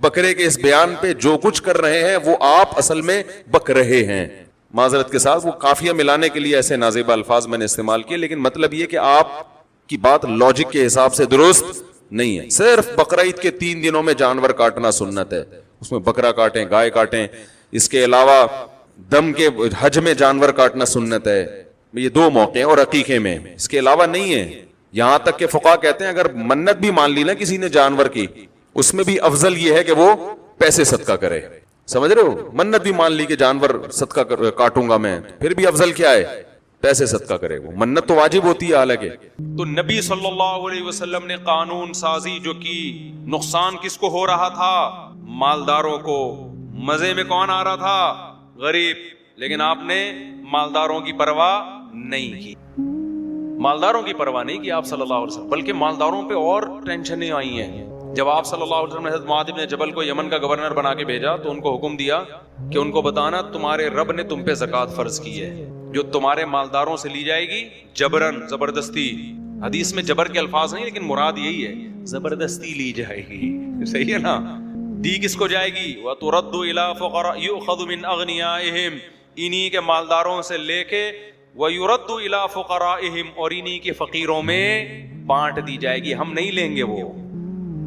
بکرے کے اس بیان پہ جو کچھ کر رہے ہیں وہ آپ اصل میں بک رہے ہیں. معذرت کے ساتھ وہ قافیہ ملانے کے لیے ایسے نازیبہ الفاظ میں نے استعمال کیے، لیکن مطلب یہ کہ آپ کی بات لاجک کے حساب سے درست نہیں ہے. صرف بقرعید کے 3 دنوں میں جانور کاٹنا سنت ہے، اس میں بکرا کاٹیں، گائے کاٹیں. اس کے علاوہ دم کے حج میں جانور کاٹنا سنت ہے، یہ 2 موقع ہیں، اور عقیقے میں. اس کے علاوہ نہیں ہے. یہاں تک کہ فقہا کہتے ہیں اگر منت بھی مان لی نا کسی نے جانور کی، اس میں بھی افضل یہ ہے کہ وہ پیسے صدقہ کرے. سمجھ رہے ہو؟ منت بھی مان لی کہ جانور صدقہ کاٹوں گا میں، پھر بھی افضل کیا ہے؟ پیسے صدقہ کرے وہ، منت تو واجب ہوتی ہے حالانکہ. تو نبی صلی اللہ علیہ وسلم نے قانون سازی جو کی، نقصان کس کو ہو رہا تھا؟ مالداروں کو. مزے میں کون آ رہا تھا؟ غریب. لیکن آپ نے مالداروں کی پرواہ نہیں کی. مالداروں کی پرواہ نہیں کی آپ صلی اللہ علیہ وسلم، بلکہ مالداروں پہ اور ٹینشنیں آئی ہیں. جب آپ صلی اللہ علیہ وسلم نے حضرت معاذ بن جبل کو یمن کا گورنر بنا کے بھیجا تو ان کو حکم دیا کہ ان کو بتانا تمہارے رب نے تم پہ زکوٰۃ فرض کی ہے جو تمہارے مالداروں سے لی جائے گی جبرن، زبردستی. حدیث میں جبر کے الفاظ نہیں لیکن مراد یہی ہے، زبردستی لی جائے گی. صحیح ہے نا؟ دی کس کو جائے گی؟ وَتُرَدُّ إِلَىٰ فُقَرَاء يُؤْخَذُ مِنْ أَغْنِيَائِهِمْ، انہی کے مالداروں سے لے کے وَيُرَدُّ إِلَىٰ فُقَرَائِهِمْ، اور انہی کے فقیروں میں بانٹ دی جائے گی. ہم نہیں لیں گے وہ،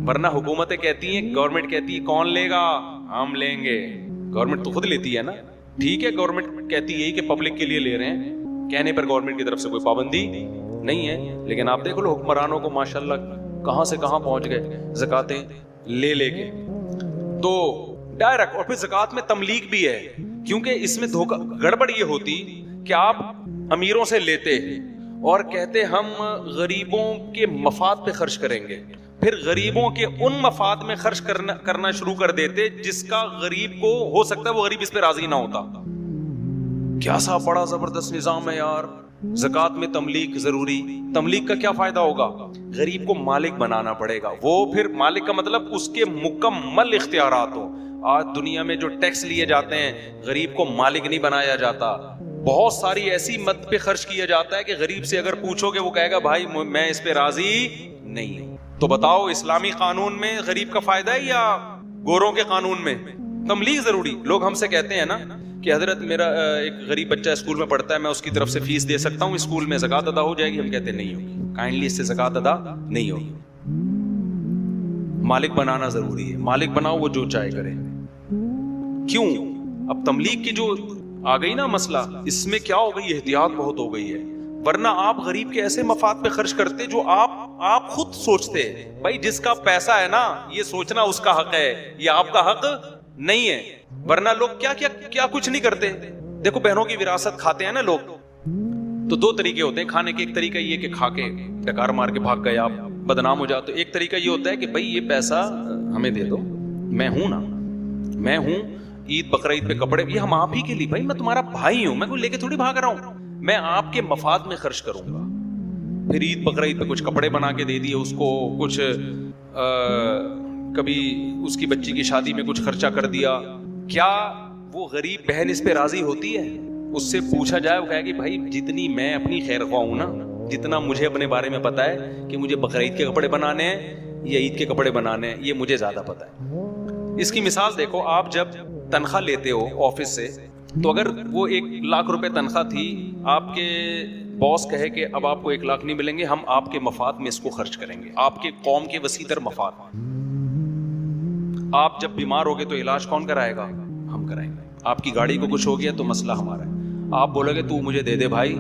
ورنہ حکومتیں کہتی ہیں، گورنمنٹ کہتی ہے کون لے گا؟ ہم لیں گے. گورنمنٹ تو خود لیتی ہے نا. ٹھیک ہے گورنمنٹ کہتی ہے کہ پبلک کے لیے لے رہے ہیں، کہنے پر گورنمنٹ کی طرف سے کوئی پابندی نہیں ہے. لیکن آپ دیکھ لو حکمرانوں کو ماشاءاللہ کہاں سے کہاں پہنچ گئے زکاتیں لے کے. تو ڈائریکٹ. اور پھر زکات میں تملیغ بھی ہے، کیونکہ اس میں دھوکہ گڑبڑ یہ ہوتی کہ آپ امیروں سے لیتے اور کہتے ہم غریبوں کے مفاد پہ خرچ کریں گے، پھر غریبوں کے ان مفاد میں خرچ کرنا شروع کر دیتے جس کا غریب کو ہو سکتا ہے وہ غریب اس پہ راضی نہ ہوتا. کیا سا بڑا زبردست نظام ہے یار. زکات میں تملیغ ضروری. تملیغ کا کیا فائدہ ہوگا؟ غریب کو مالک بنانا پڑے گا. وہ پھر مالک کا مطلب اس کے مکمل اختیارات ہو. آج دنیا میں جو ٹیکس لیے جاتے ہیں غریب کو مالک نہیں بنایا جاتا. بہت ساری ایسی مد پہ خرچ کیا جاتا ہے کہ غریب سے اگر پوچھو گے وہ کہے گا بھائی میں اس پہ راضی نہیں. تو بتاؤ اسلامی قانون میں غریب کا فائدہ ہے یا گوروں کے قانون میں؟ تملیغ ضروری. لوگ ہم سے کہتے ہیں نا کہ حضرت میرا ایک غریب بچہ اسکول میں پڑھتا ہے، میں اس کی طرف سے فیس دے سکتا ہوں، اسکول میں زکوٰۃ ادا ہو جائے گی؟ ہم کہتے ہیں نہیں ہوگی. کائنڈلی اس سے زکوٰۃ ادا نہیں ہوگی. مالک بنانا ضروری ہے. مالک بناؤ، وہ جو چاہے کرے. کیوں؟ اب تملیغ کی جو آ گئی نا مسئلہ، اس میں کیا ہو گئی؟ احتیاط بہت ہو گئی ہے. ورنہ آپ غریب کے ایسے مفاد پہ خرچ کرتے جو آپ خود سوچتے بھائی جس کا پیسہ ہے نا یہ سوچنا اس کا حق ہے، یہ آپ کا حق نہیں ہے. ورنہ لوگ کیا کچھ نہیں کرتے. دیکھو بہنوں کی وراثت کھاتے ہیں نا لوگ، تو دو طریقے ہوتے ہیں کھانے کے. ایک طریقہ یہ کہ کھا کے ڈکار مار کے بھاگ گئے، آپ بدنام ہو جاتے. ایک طریقہ یہ ہوتا ہے کہ بھائی یہ پیسہ ہمیں دے دو، میں ہوں نا، میں ہوں، عید بقرعید پہ کپڑے یہ ہم آپ ہی کے لیے، بھائی میں تمہارا بھائی ہوں، میں کوئی لے کے تھوڑی بھاگ رہا ہوں، میں آپ کے مفاد میں خرچ کروں گا. پھر عید بقرعید پہ کچھ کپڑے بنا کے دے دیے اس کو، کچھ کبھی اس کی بچی کی شادی میں کچھ خرچہ کر دیا. کیا وہ غریب بہن اس پہ راضی ہوتی ہے؟ اس سے پوچھا جائے وہ کہے کہ بھائی جتنی میں اپنی خیر خواہ ہوں نا، جتنا مجھے اپنے بارے میں پتا ہے کہ مجھے بقرعید کے کپڑے بنانے ہیں یا عید کے کپڑے بنانے ہیں، یہ مجھے زیادہ پتا ہے. اس کی مثال دیکھو، آپ جب تنخواہ لیتے ہو آفس سے، تو اگر وہ 1,00,000 روپے تنخواہ تھی، آپ کے باس کہے کہ اب آپ کو 1,00,000 نہیں ملیں گے، ہم آپ کے مفاد میں اس کو خرچ کریں گے، آپ کے قوم کے وسیع تر مفاد. آپ جب بیمار ہوگے تو علاج کون کرائے گا؟ ہم کرائیں گے. آپ کی گاڑی کو کچھ ہو گیا تو مسئلہ ہمارا ہے. آپ بولو گے تو مجھے دے دے بھائی،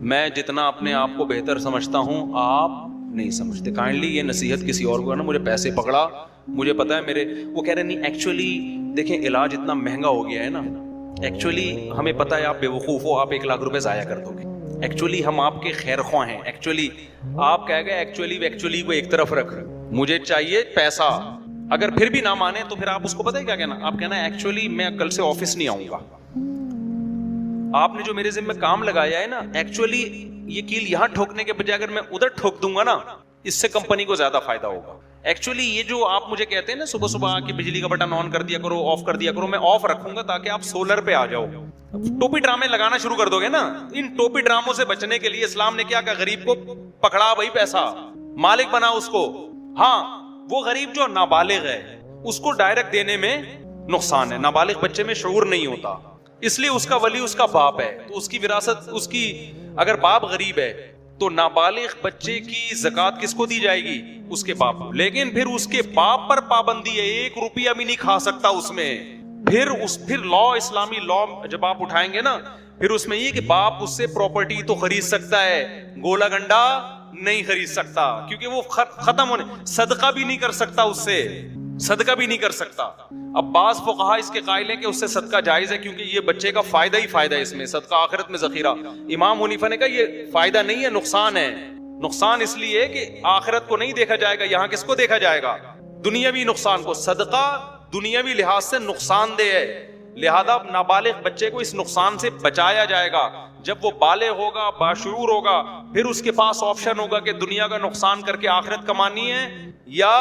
میں جتنا اپنے آپ کو بہتر سمجھتا ہوں آپ نہیں سمجھتے. کائنڈلی یہ نصیحت کسی اور کو نا، مجھے پیسے پکڑا، مجھے پتا ہے میرے، وہ کہہ رہے نہیں ایکچولی دیکھیں علاج اتنا مہنگا ہو گیا ہے نا، ایکچولی ہمیں پتا ہے آپ بے وقوف ہو، آپ 1,00,000 روپے ضائع کر دو گے، ایکچولی ہم آپ کے خیر خواہ ہیں، ایکچولی آپ کہہ گئے ایکچولی کو ایک طرف رکھ، مجھے چاہیے پیسہ. اگر پھر بھی نہ مانے تو پھر آپ اس کو پتہ ہے کیا کہنا؟ آپ کہنا ایکچولی میں کل سے آفس نہیں آؤں گا، آپ نے جو میرے ذمہ کام لگایا ہے نا، ایکچولی یہ کیل یہاں ٹھوکنے کے بجائے اگر میں ادھر ٹھوک دوں گا نا، اس سے کمپنی کو زیادہ فائدہ ہوگا. ایکچولی یہ جو آپ مجھے کہتے ہیں نا صبح صبح کہ بجلی کا بٹن آن کر دیا کرو، آف کر دیا کرو، میں آف رکھوں گا تاکہ آپ سولر پہ آ جاؤ. ٹوپی ڈرامے لگانا شروع کر دو گے نا. ان ٹوپی ڈراموں سے بچنے کے لیے اسلام نے کیا کہا؟ غریب کو پکڑا بھائی، پیسہ مالک بنا اس کو. ہاں وہ غریب جو نابالغ ہے اس کو ڈائریکٹ دینے میں نقصان ہے. نابالغ بچے میں شعور نہیں ہوتا، اس لیے اس کا ولی اس کا باپ ہے، تو اس کی وراثت اس کی، اگر باپ غریب ہے تو نابالغ بچے کی زکوٰۃ کس کو دی جائے گی؟ اس کے باپ. لیکن پھر اس کے باپ پر پابندی ہے، 1 روپیہ بھی نہیں کھا سکتا اس میں. پھر لا، اسلامی لا جب آپ اٹھائیں گے نا، پھر اس میں یہ کہ باپ اس سے پراپرٹی تو خرید سکتا ہے، گولا گنڈا نہیں خرید سکتا، کیونکہ وہ ختم ہونے، صدقہ بھی نہیں کر سکتا اس سے. صدقہ بھی نہیں کر سکتا. اب بعض فقہا اس کے قائل ہیں کہ اس سے صدقہ جائز ہے کیونکہ یہ بچے کا فائدہ ہی فائدہ ہے, اس میں صدقہ آخرت میں ذخیرہ. امام حنیفہ نے کہا یہ فائدہ نہیں ہے, نقصان ہے. نقصان اس لیے کہ آخرت کو نہیں دیکھا جائے گا, یہاں کس کو دیکھا جائے گا؟ دنیاوی نقصان کو. صدقہ دنیاوی لحاظ سے نقصان دہ ہے, لہذا نابالغ بچے کو اس نقصان سے بچایا جائے گا. جب وہ بالغ ہوگا, باشعور ہوگا, پھر اس کے پاس آپشن ہوگا کہ دنیا کا نقصان کر کے آخرت کمانی ہے یا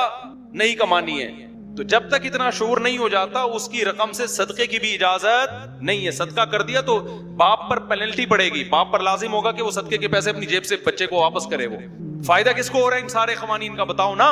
نہیں کمانی ہے. تو جب تک اتنا شعور نہیں ہو جاتا اس کی رقم سے صدقے کی بھی اجازت نہیں ہے. صدقہ کر دیا تو باپ پر پینلٹی پڑے گی, باپ پر لازم ہوگا کہ وہ صدقے کے پیسے اپنی جیب سے بچے کو واپس کرے. وہ فائدہ کس کو ہو رہا ہے ان سارے قوانین کا؟ بتاؤ نا,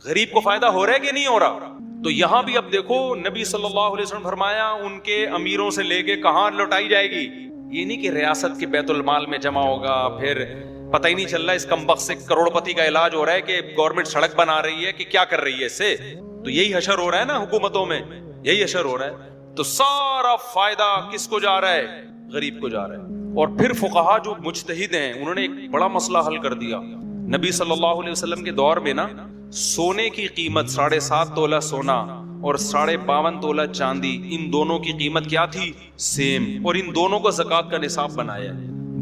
غریب کو فائدہ ہو رہا ہے کہ نہیں ہو رہا؟ تو یہاں بھی اب دیکھو نبی صلی اللہ علیہ وسلم فرمایا ان کے امیروں سے لے کے کہاں لوٹائی جائے گی. یہ نہیں کہ ریاست کے بیت المال میں جمع ہوگا, پھر پتہ ہی نہیں چل رہا اس کمبخت سے کروڑ پتی کا علاج ہو رہا ہے کہ گورنمنٹ سڑک بنا رہی ہے کہ کیا کر رہی ہے اس سے. تو یہی حشر ہو رہا ہے نا حکومتوں میں, یہی حشر ہو رہا ہے. تو سارا فائدہ کس کو جا رہا ہے؟ غریب کو جا رہا ہے. اور پھر فقہا جو مجتہد ہیں انہوں نے ایک بڑا مسئلہ حل کر دیا. نبی صلی اللہ علیہ وسلم کے دور میں نا سونے کی قیمت 7.5 تولہ سونا اور 52.5 تولہ چاندی, ان دونوں کی قیمت کیا تھی؟ سیم. اور ان دونوں کو زکوٰۃ کا نصاب بنایا.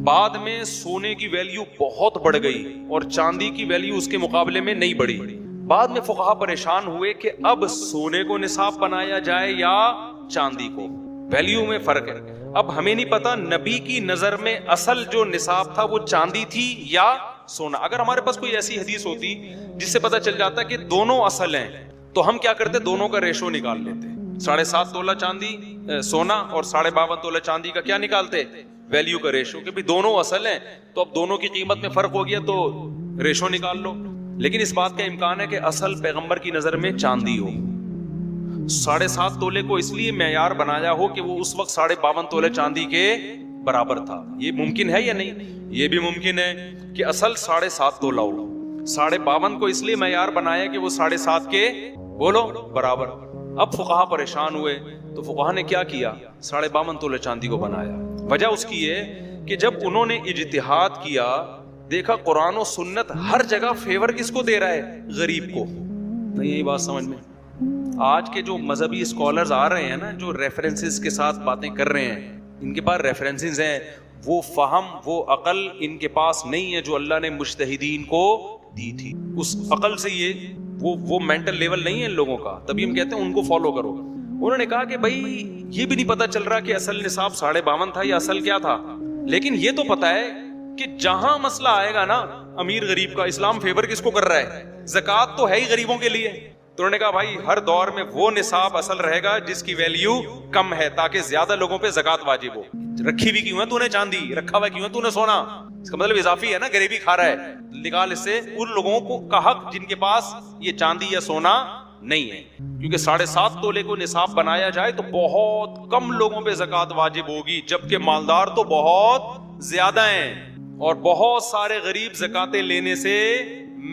بعد میں سونے کی ویلیو بہت بڑھ گئی اور چاندی کی ویلیو اس کے مقابلے میں نہیں بڑھی. بعد میں فقہا پریشان ہوئے کہ اب سونے کو نصاب بنایا جائے یا چاندی کو, ویلیو میں فرق ہے. اب ہمیں نہیں پتا نبی کی نظر میں اصل جو نصاب تھا وہ چاندی تھی یا سونا. اگر ہمارے پاس کوئی ایسی حدیث ہوتی جس سے پتا چل جاتا کہ دونوں اصل ہیں تو ہم کیا کرتے؟ دونوں کا ریشو نکال لیتے. 7.5 تولہ چاندی سونا اور 52.5 تولہ چاندی کا کیا نکالتے؟ ویلیو کا ریشو, کہ بھی دونوں اصل ہیں تو اب دونوں کی قیمت میں فرق ہو گیا تو ریشو نکال لو. لیکن اس بات کا امکان ہے کہ اصل پیغمبر کی نظر میں چاندی ہو. 7.5 تولے کو اس لیے معیار بنایا ہو کہ وہ اس وقت 52.5 تولے چاندی کے برابر تھا. یہ ممکن ہے یا نہیں؟ یہ بھی ممکن ہے کہ اصل 7.5 تولہ ہو. 52.5 کو اس لیے معیار بنایا کہ وہ 7.5 کے بولو برابر. اب فقہا پریشان ہوئے تو فقہا نے کیا کیا؟ 52.5 تولے چاندی کو بنایا. وجہ اس کی یہ کہ جب انہوں نے اجتہاد کیا دیکھا قرآن و سنت ہر جگہ فیور کس کو دے رہا ہے؟ غریب کو. نہیں یہی بات سمجھ میں. آج کے جو مذہبی اسکالرز آ رہے ہیں نا, جو ریفرنسز کے ساتھ باتیں کر رہے ہیں, ان کے پاس ریفرنسز ہیں, وہ فہم وہ عقل ان کے پاس نہیں ہے جو اللہ نے مجتہدین کو دی تھی. اس عقل سے یہ وہ مینٹل لیول نہیں ہے ان لوگوں کا, تبھی ہم کہتے ہیں ان کو فالو کرو. انہوں نے کہا کہ بھائی یہ بھی نہیں پتا چل رہا کہ اصل نصاب 52.5 تھا یا اصل کیا تھا, لیکن یہ تو پتا ہے کہ جہاں مسئلہ آئے گا نا امیر غریب کا, اسلام فیور کس کو کر رہا ہے؟ زکوٰۃ تو ہے ہی غریبوں کے لیے. تو انہوں نے کہا بھائی ہر دور میں وہ نصاب اصل رہے گا جس کی ویلیو کم ہے تاکہ زیادہ لوگوں پہ زکوٰۃ واجب ہو. رکھی بھی کیوں ہے تو نے چاندی, رکھا ہوا کیوں ہے تو نے سونا؟ اس کا مطلب اضافی ہے نا, غریبی کھا رہا ہے. نکال اس سے ان لوگوں کو کا حق جن کے پاس یہ چاندی یا سونا نہیں ہے, کیونکہ 7.5 تولے کو نصاب بنایا جائے تو بہت کم لوگوں پہ زکوٰۃ واجب ہوگی, جبکہ مالدار تو بہت زیادہ ہیں اور بہت سارے غریب زکاتیں لینے سے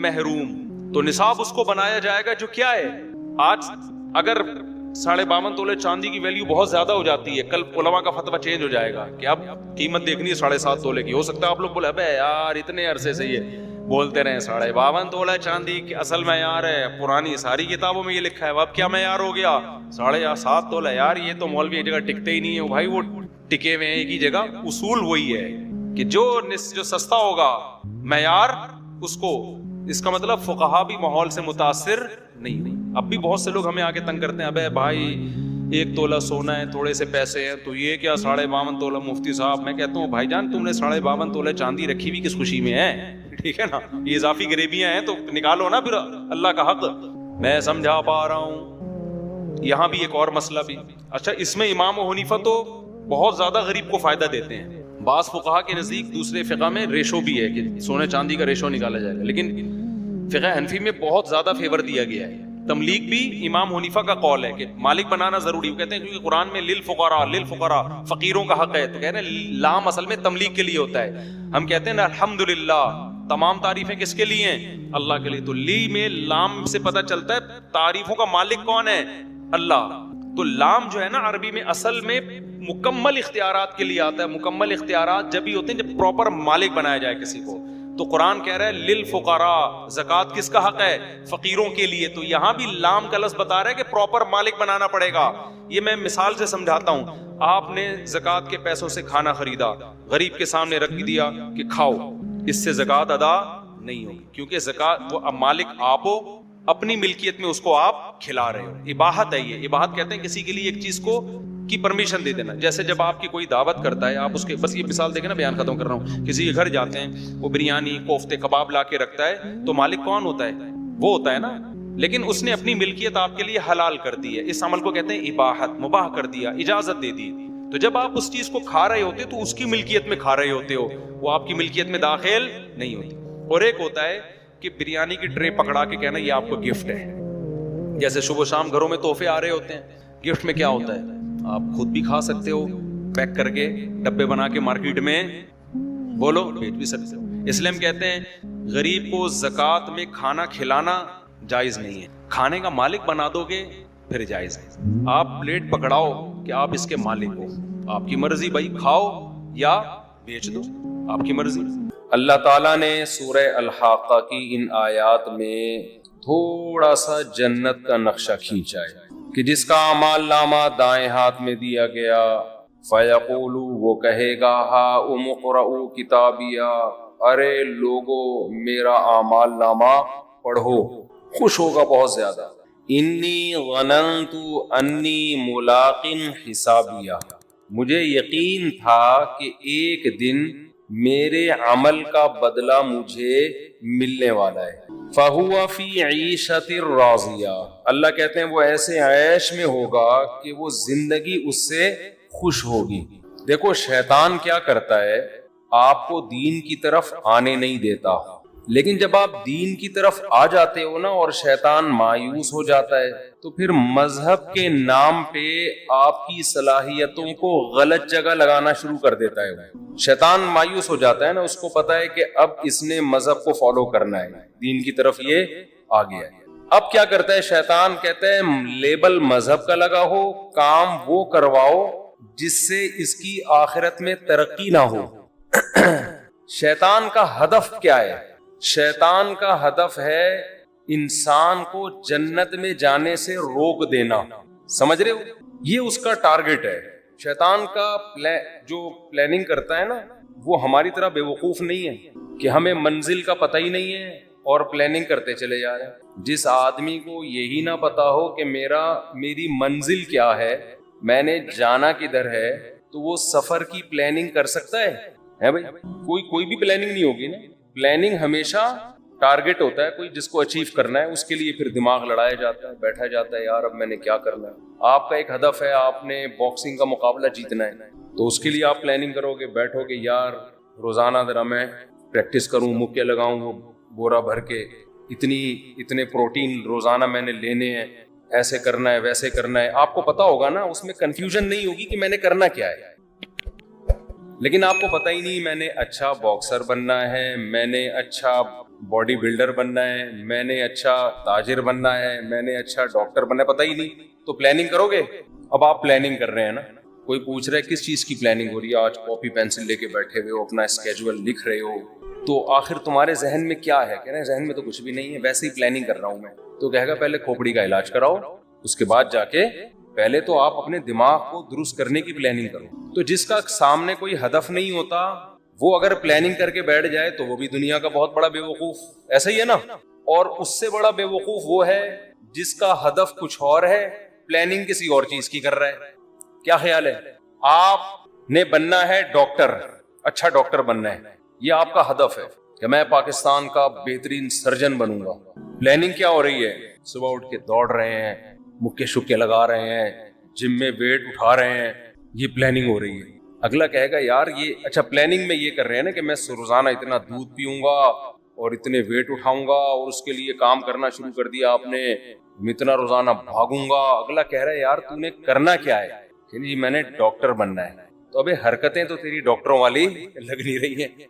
محروم. تو نصاب اس کو بنایا جائے گا جو کیا ہے. آج اگر 52.5 تولے چاندی کی ویلیو بہت زیادہ ہو جاتی ہے, کل علماء کا فتویٰ چینج ہو جائے گا کہ اب قیمت دیکھنی ہے 7.5 تولے کی. ہو سکتا ہے آپ لوگ بولے ابے یار اتنے عرصے سے یہ بولتے رہے 52.5 تولہ چاندی کی اصل معیار ہے, پرانی ساری کتابوں میں یہ لکھا ہے, اب کیا معیار ہو گیا 7.5 تولہ. یار یہ تو مولوی ایک جگہ ٹکتے ہی نہیں ہے بھائی, وہ ٹکے ہوئے ہیں ایک ہی جگہ. اصول وہی ہے کہ جو سستا ہوگا معیار اس کو. اس کا مطلب فقہا بھی ماحول سے متاثر نہیں. اب بھی بہت سے لوگ ہمیں آگے تنگ کرتے ہیں, ابے بھائی 1 تولہ سونا ہے, تھوڑے سے پیسے ہیں, تو یہ کیا 52.5 تولہ مفتی صاحب. میں کہتا ہوں بھائی جان تم نے 52.5 تولہ چاندی رکھی ہوئی کس خوشی میں ہے؟ ٹھیک ہے نا, یہ اضافی غریبیاں ہیں تو نکالو نا پھر اللہ کا حق. میں سمجھا پا رہا ہوں. یہاں بھی ایک اور مسئلہ بھی. اچھا اس میں امام حنیفہ تو بہت زیادہ غریب کو فائدہ دیتے ہیں. بعض فقہا کے نزدیک دوسرے فقہ میں ریشو بھی ہے کہ سونے چاندی کا ریشو نکالا جائے گا, لیکن فقہ حنفی میں بہت زیادہ فیور دیا گیا ہے. تملیک بھی امام حنیفہ کا قول ہے کہ مالک بنانا ضروری. وہ کہتے ہیں کیونکہ قرآن میں للفقراء فقیروں کا حق ہے, تو کہتے ہیں لام اصل میں تملیک کے لیے ہوتا ہے. ہم کہتے ہیں نا الحمدللہ تمام تعریفیں کس کے لیے ہیں؟ اللہ کے لیے. تو لی میں لام سے پتہ چلتا ہے تعریفوں کا مالک کون ہے؟ اللہ. تو لام جو ہے نا عربی میں اصل میں مکمل اختیارات کے لیے آتا ہے. مکمل اختیارات جب ہی ہوتے ہیں جب پراپر مالک بنایا جائے کسی کو. تو قرآن کہہ رہا ہے للفقراء، زکوٰۃ کس کا حق ہے؟ فقیروں کے لیے. تو یہاں بھی لام کا لفظ بتا رہا ہے کہ پراپر مالک بنانا پڑے گا. یہ میں مثال سے سمجھاتا ہوں. آپ نے زکوٰۃ کے پیسوں سے کھانا خریدا، غریب کے سامنے رکھ دیا کہ کھاؤ، اس سے زکوٰۃ ادا نہیں ہوگی، کیونکہ زکوٰۃ وہ اب مالک آپ ہو، اپنی ملکیت میں اس کو آپ کھلا رہے ہو. اباحت ہے یہ. اباحت کہتے ہیں کسی کے لیے ایک چیز کو کی پرمیشن دے دینا. جیسے جب آپ کی کوئی دعوت کرتا ہے، آپ اس کے، بس یہ مثال دیکھیں نا، بیان ختم کر رہا ہوں. کسی کے گھر جاتے ہیں، وہ بریانی، کوفتے، کباب لا کے رکھتا ہے، تو مالک کون ہوتا ہے؟ وہ ہوتا ہے نا. لیکن اس نے اپنی ملکیت آپ کے لیے حلال کر دی ہے. اس عمل کو کہتے ہیں اباحت، مباح کر دیا، اجازت دے دی. تو جب آپ اس چیز کو کھا رہے ہوتے تو اس کی ملکیت میں کھا رہے ہوتے ہو، وہ آپ کی ملکیت میں داخل نہیں ہوتی. اور ایک ہوتا ہے کہ بریانی کی ٹرے پکڑا کے کہنا یہ آپ کو گفٹ ہے. جیسے صبح شام گھروں میں تحفے آ رہے ہوتے ہیں، گفٹ میں کیا ہوتا ہے؟ آپ خود بھی کھا سکتے ہو، پیک کر کے ڈبے بنا کے مارکیٹ میں بولو بیچ بھی سکتے ہو. اسلام کہتے ہیں غریب کو زکوٰۃ میں کھانا کھلانا جائز نہیں ہے. کھانے کا مالک بنا دو گے پھر جائز ہے. آپ پلیٹ پکڑاؤ کہ آپ اس کے مالک ہو، آپ کی مرضی بھائی، کھاؤ یا بیچ دو، آپ کی مرضی. اللہ تعالیٰ نے سورہ الحاقہ کی ان آیات میں تھوڑا سا جنت کا نقشہ کھینچا ہے کہ جس کا اعمال نامہ دائیں ہاتھ میں دیا گیا، فَيَقُولُ، وہ کہے گا، ہَاؤمُ اقْرَءُوا کِتَابِیَہ، ارے لوگو میرا اعمال نامہ پڑھو. خوش ہوگا بہت زیادہ. انی ظننت انی ملاق حسابیہ، مجھے یقین تھا کہ ایک دن میرے عمل کا بدلہ مجھے ملنے والا ہے. فَهُوَ فِي عِیشَةٍ رَاضِیَہ، اللہ کہتے ہیں وہ ایسے عیش میں ہوگا کہ وہ زندگی اس سے خوش ہوگی. دیکھو شیطان کیا کرتا ہے، آپ کو دین کی طرف آنے نہیں دیتا، لیکن جب آپ دین کی طرف آ جاتے ہو نا اور شیطان مایوس ہو جاتا ہے تو پھر مذہب کے نام پہ آپ کی صلاحیتوں کو غلط جگہ لگانا شروع کر دیتا ہے. شیطان مایوس ہو جاتا ہے نا، اس کو پتا ہے کہ اب اس نے مذہب کو فالو کرنا ہے، دین کی طرف یہ آ گیا ہے. اب کیا کرتا ہے شیطان؟ کہتا ہے لیبل مذہب کا لگا ہو، کام وہ کرواؤ جس سے اس کی آخرت میں ترقی نہ ہو. شیطان کا ہدف کیا ہے؟ شیطان کا ہدف ہے انسان کو جنت میں جانے سے روک دینا. سمجھ رہے ہو؟ یہ اس کا ٹارگٹ ہے. شیطان کا جو پلاننگ کرتا ہے نا، وہ ہماری طرح بے وقوف نہیں ہے کہ ہمیں منزل کا پتہ ہی نہیں ہے اور پلاننگ کرتے چلے جا رہے ہیں. جس آدمی کو یہی نہ پتا ہو کہ میری منزل کیا ہے، میں نے جانا کدھر ہے، تو وہ سفر کی پلاننگ کر سکتا ہے بھائی؟ کوئی بھی پلاننگ نہیں ہوگی نا. پلاننگ ہمیشہ ٹارگٹ ہوتا ہے کوئی جس کو اچیو کرنا ہے، اس کے لیے پھر دماغ لڑایا جاتا ہے، بیٹھا جاتا ہے یار اب میں نے کیا کرنا ہے. آپ کا ایک ہدف ہے، آپ نے باکسنگ کا مقابلہ جیتنا ہے، تو اس کے لیے آپ پلاننگ کرو گے، بیٹھو گے یار روزانہ ذرا میں پریکٹس کروں، مکے لگاؤں، وہ بورا بھر کے اتنے پروٹین روزانہ میں نے لینے ہیں، ایسے کرنا ہے ویسے کرنا ہے. آپ کو پتا ہوگا نا، اس میں کنفیوژن نہیں ہوگی کہ میں نے کرنا کیا ہے. لیکن آپ کو پتہ ہی نہیں میں نے اچھا باکسر بننا ہے، میں نے اچھا باڈی بلڈر بننا ہے، میں نے اچھا تاجر بننا ہے، میں نے اچھا ڈاکٹر بننا ہے، پتہ ہی نہیں. تو پلاننگ کرو گے. اب آپ پلاننگ کر رہے ہیں نا، کوئی پوچھ رہا ہے کس چیز کی پلاننگ ہو رہی ہے، آج کاپی پینسل لے کے بیٹھے ہوئے ہو، اپنا اسکیجول لکھ رہے ہو، تو آخر تمہارے ذہن میں کیا ہے؟ کہہ رہے ہیں ذہن میں تو کچھ بھی نہیں ہے، ویسے ہی پلاننگ کر رہا ہوں میں. تو کہے گا پہلے کھوپڑی کا علاج کراؤ، اس کے بعد جا کے پہلے تو آپ اپنے دماغ کو درست کرنے کی پلاننگ کرو. تو جس کا سامنے کوئی ہدف نہیں ہوتا وہ اگر پلاننگ کر کے بیٹھ جائے تو وہ بھی دنیا کا بہت بڑا بے وقوف. ایسا ہی ہے نا. اور اس سے بڑا بے وقوف وہ ہے جس کا ہدف کچھ اور ہے، پلاننگ کسی اور چیز کی کر رہا ہے. کیا خیال ہے؟ آپ نے بننا ہے ڈاکٹر، اچھا ڈاکٹر بننا ہے، یہ آپ کا ہدف ہے کہ میں پاکستان کا بہترین سرجن بنوں گا. پلاننگ کیا ہو رہی ہے؟ صبح اٹھ کے دوڑ رہے ہیں، مکے شکے لگا رہے ہیں، جم میں ویٹ اٹھا رہے ہیں، یہ پلاننگ ہو رہی ہے. اگلا کہے گا یار یہ اچھا پلاننگ میں یہ کر رہے ہیں نا کہ میں روزانہ اتنا دودھ پیوں گا اور اتنے ویٹ اٹھاؤں گا، اور اس کے لیے کام کرنا شروع کر دیا آپ نے، اتنا روزانہ بھاگوں گا. اگلا کہہ رہا ہے یار تو نے کرنا کیا ہے؟ کہ جی میں نے ڈاکٹر بننا ہے. تو ابھی حرکتیں تو تیری ڈاکٹروں والی لگ نہیں رہی ہیں.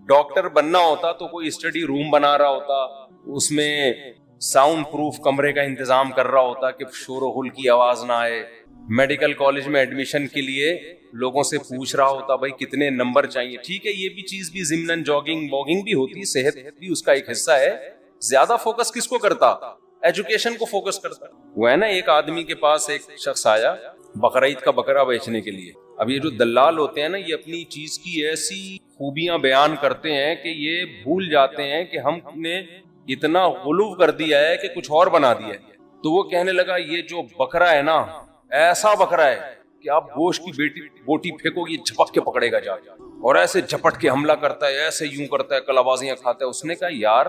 ڈاکٹر بننا ہوتا تو کوئی اسٹڈی روم بنا رہا ہوتا، اس میں ساؤنڈ پروف کمرے کا انتظام کر رہا ہوتا کہ شور و غل کی آواز نہ آئے، میڈیکل کالج میں ایڈمیشن کے لیے لوگوں سے پوچھ رہا ہوتا بھائی کتنے نمبر چاہیے. ٹھیک ہے یہ بھی چیز بھی ضمن جاگنگ واگنگ بھی ہوتی ہے, صحت بھی اس کا ایک حصہ ہے. زیادہ فوکس کس کو کرتا؟ ایجوکیشن کو فوکس کرتا. وہ ہے نا ایک آدمی کے پاس ایک شخص آیا بقرعید کا بکرا بیچنے کے لیے. اب یہ جو دلال ہوتے ہیں نا یہ اپنی چیز کی ایسی خوبیاں بیان کرتے ہیں کہ یہ بھول جاتے ہیں کہ ہم نے اتنا غلو کر دیا ہے کہ کچھ اور بنا دیا ہے. تو وہ کہنے لگا یہ جو بکرا ہے نا ایسا بکرا ہے کہ آپ گوشت کی بوٹی پھینکو گی جھپک کے پکڑے گا جا اور ایسے جھپٹ کے حملہ کرتا ہے, ایسے یوں کرتا ہے, کلابازیاں کھاتا ہے. اس نے کہا یار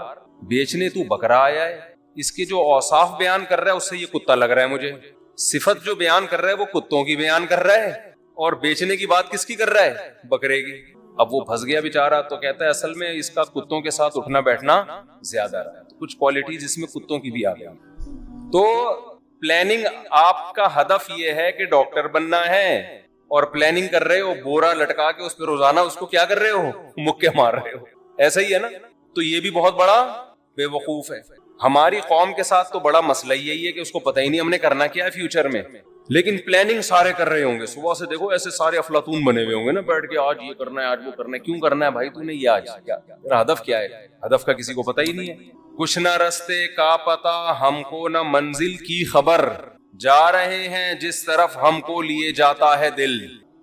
بیچنے تو بکرا آیا ہے, اس کے جو اوصاف بیان کر رہا ہے اس سے یہ کتا لگ رہا ہے مجھے. صفت جو بیان کر رہا ہے وہ کتوں کی بیان کر رہا ہے اور بیچنے کی بات کس کی کر رہا ہے؟ بکرے کی. اب وہ پھنس گیا بیچارہ. تو کہتا ہے اصل میں اس کا کتوں کے ساتھ اٹھنا بیٹھنا زیادہ رہا ہے. تو کچھ کوالٹیز اس میں کتوں کی بھی آ گئی. تو پلاننگ آپ کا ہدف یہ ہے کہ ڈاکٹر بننا ہے اور پلاننگ کر رہے ہو بورا لٹکا کے اس پہ روزانہ اس کو کیا کر رہے ہو؟ مکے مار رہے ہو. ایسا ہی ہے نا. تو یہ بھی بہت بڑا بے وقوف ہے. ہماری قوم کے ساتھ تو بڑا مسئلہ یہی ہے کہ اس کو پتہ ہی نہیں ہم نے کرنا کیا ہے فیوچر میں, لیکن پلاننگ سارے کر رہے ہوں گے. صبح سے دیکھو ایسے سارے افلاطون بنے ہوئے ہوں گے نا بیٹھ کے آج یہ کرنا ہے آج وہ کرنا ہے. کیوں کرنا ہے بھائی تو نے یہ آج کیا؟ ہدف کیا ہے؟ ہدف کا کسی کو پتہ ہی نہیں ہے. کچھ نہ رستے کا پتہ ہم کو نہ منزل کی خبر, جا رہے ہیں جس طرف ہم کو لیے جاتا ہے دل.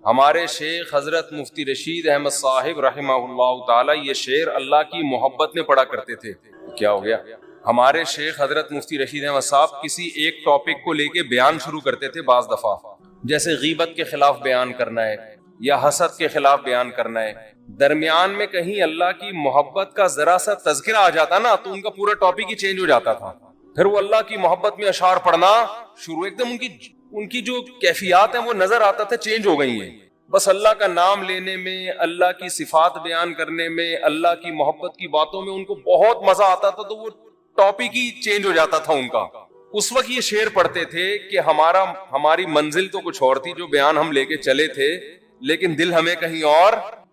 ہمارے شیخ حضرت مفتی رشید احمد صاحب رحمہ اللہ تعالی یہ شعر اللہ کی محبت میں پڑھا کرتے تھے. کیا ہو گیا؟ ہمارے شیخ حضرت مفتی رشید احمد صاحب کسی ایک ٹاپک کو لے کے بیان شروع کرتے تھے بعض دفعہ, جیسے غیبت کے خلاف بیان کرنا ہے یا حسد کے خلاف بیان کرنا ہے. درمیان میں کہیں اللہ کی محبت کا ذرا سا تذکرہ آ جاتا نا تو ان کا پورا ٹاپک ہی چینج ہو جاتا تھا. پھر وہ اللہ کی محبت میں اشعار پڑھنا شروع, ایک دم ان کی جو کیفیات ہیں وہ نظر آتا تھا چینج ہو گئی ہیں. بس اللہ کا نام لینے میں, اللہ کی صفات بیان کرنے میں, اللہ کی محبت کی باتوں میں ان کو بہت مزہ آتا تھا. تو وہ ٹاپک ہی چینج ہو جاتا تھا ان کا. اس وقت یہ شعر پڑھتے تھے کہ ہماری منزل تو کچھ اور تھی جو بیان ہم لے کے چلے تھے, لیکن دل ہمیں کہیں اور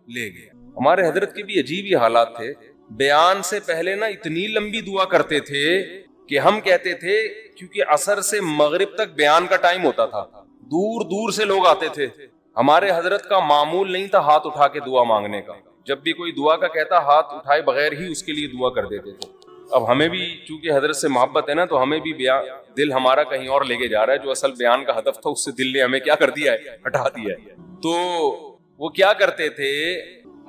لے گئے. ہمارے حضرت کے بھی عجیب ہی حالات تھے. بیان سے پہلے نا اتنی لمبی دعا کرتے تھے کہ ہم کہتے تھے کیونکہ عصر سے مغرب تک بیان کا ٹائم ہوتا تھا, دور دور سے لوگ آتے تھے. ہمارے حضرت کا معمول نہیں تھا ہاتھ اٹھا کے دعا مانگنے کا. جب بھی کوئی دعا کا کہتا ہاتھ اٹھائے بغیر ہی اس کے لیے دعا کر دیتے تھے. اب ہمیں بھی چونکہ حضرت سے محبت ہے نا تو ہمیں بھی دل ہمارا کہیں اور لے کے جا رہا ہے. جو اصل بیان کا ہدف تھا اس سے دل نے ہمیں کیا کر دیا ہے؟ ہٹا دیا ہے. تو وہ کیا کرتے تھے,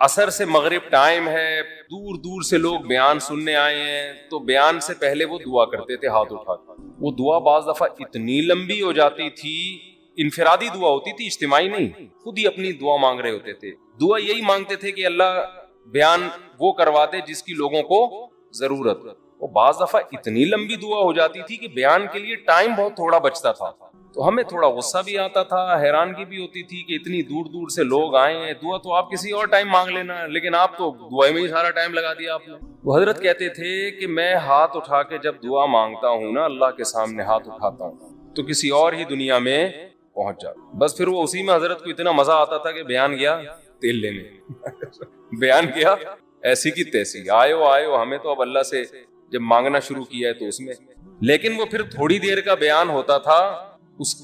عصر سے مغرب ٹائم ہے, دور دور سے لوگ بیان سننے آئے ہیں, تو بیان سے پہلے وہ دعا کرتے تھے ہاتھ اٹھا کر. وہ دعا بعض دفعہ اتنی لمبی ہو جاتی تھی, انفرادی دعا ہوتی تھی, اجتماعی نہیں, خود ہی اپنی دعا مانگ رہے ہوتے تھے. دعا یہی مانگتے تھے کہ اللہ بیان وہ کروا دے جس کی لوگوں کو ضرورت. وہ بعض دفعہ اتنی لمبی دعا ہو جاتی تھی کہ بیان کے لیے ٹائم بہت تھوڑا بچتا تھا. تو ہمیں تھوڑا غصہ بھی آتا تھا, حیرانگی بھی ہوتی تھی کہ اتنی دور دور سے لوگ آئے ہیں. دعا تو آپ کسی اور ٹائم مانگ لینا, لیکن آپ تو دعا میں ہی سارا ٹائم لگا دیا آپ نے. وہ حضرت کہتے تھے کہ میں ہاتھ اٹھا کے جب دعا مانگتا ہوں نا, اللہ کے سامنے ہاتھ اٹھاتا ہوں تو کسی اور ہی دنیا میں پہنچ جاتا. بس پھر وہ اسی میں حضرت کو اتنا مزہ آتا تھا کہ بیان گیا تیل لینے بیان کیا ایسی کی تیسی, آئے ہمیں تو اب اللہ سے جب مانگنا شروع کیا ہے تو اس میں. لیکن وہ پھر تھوڑی دیر کا بیان ہوتا تھا,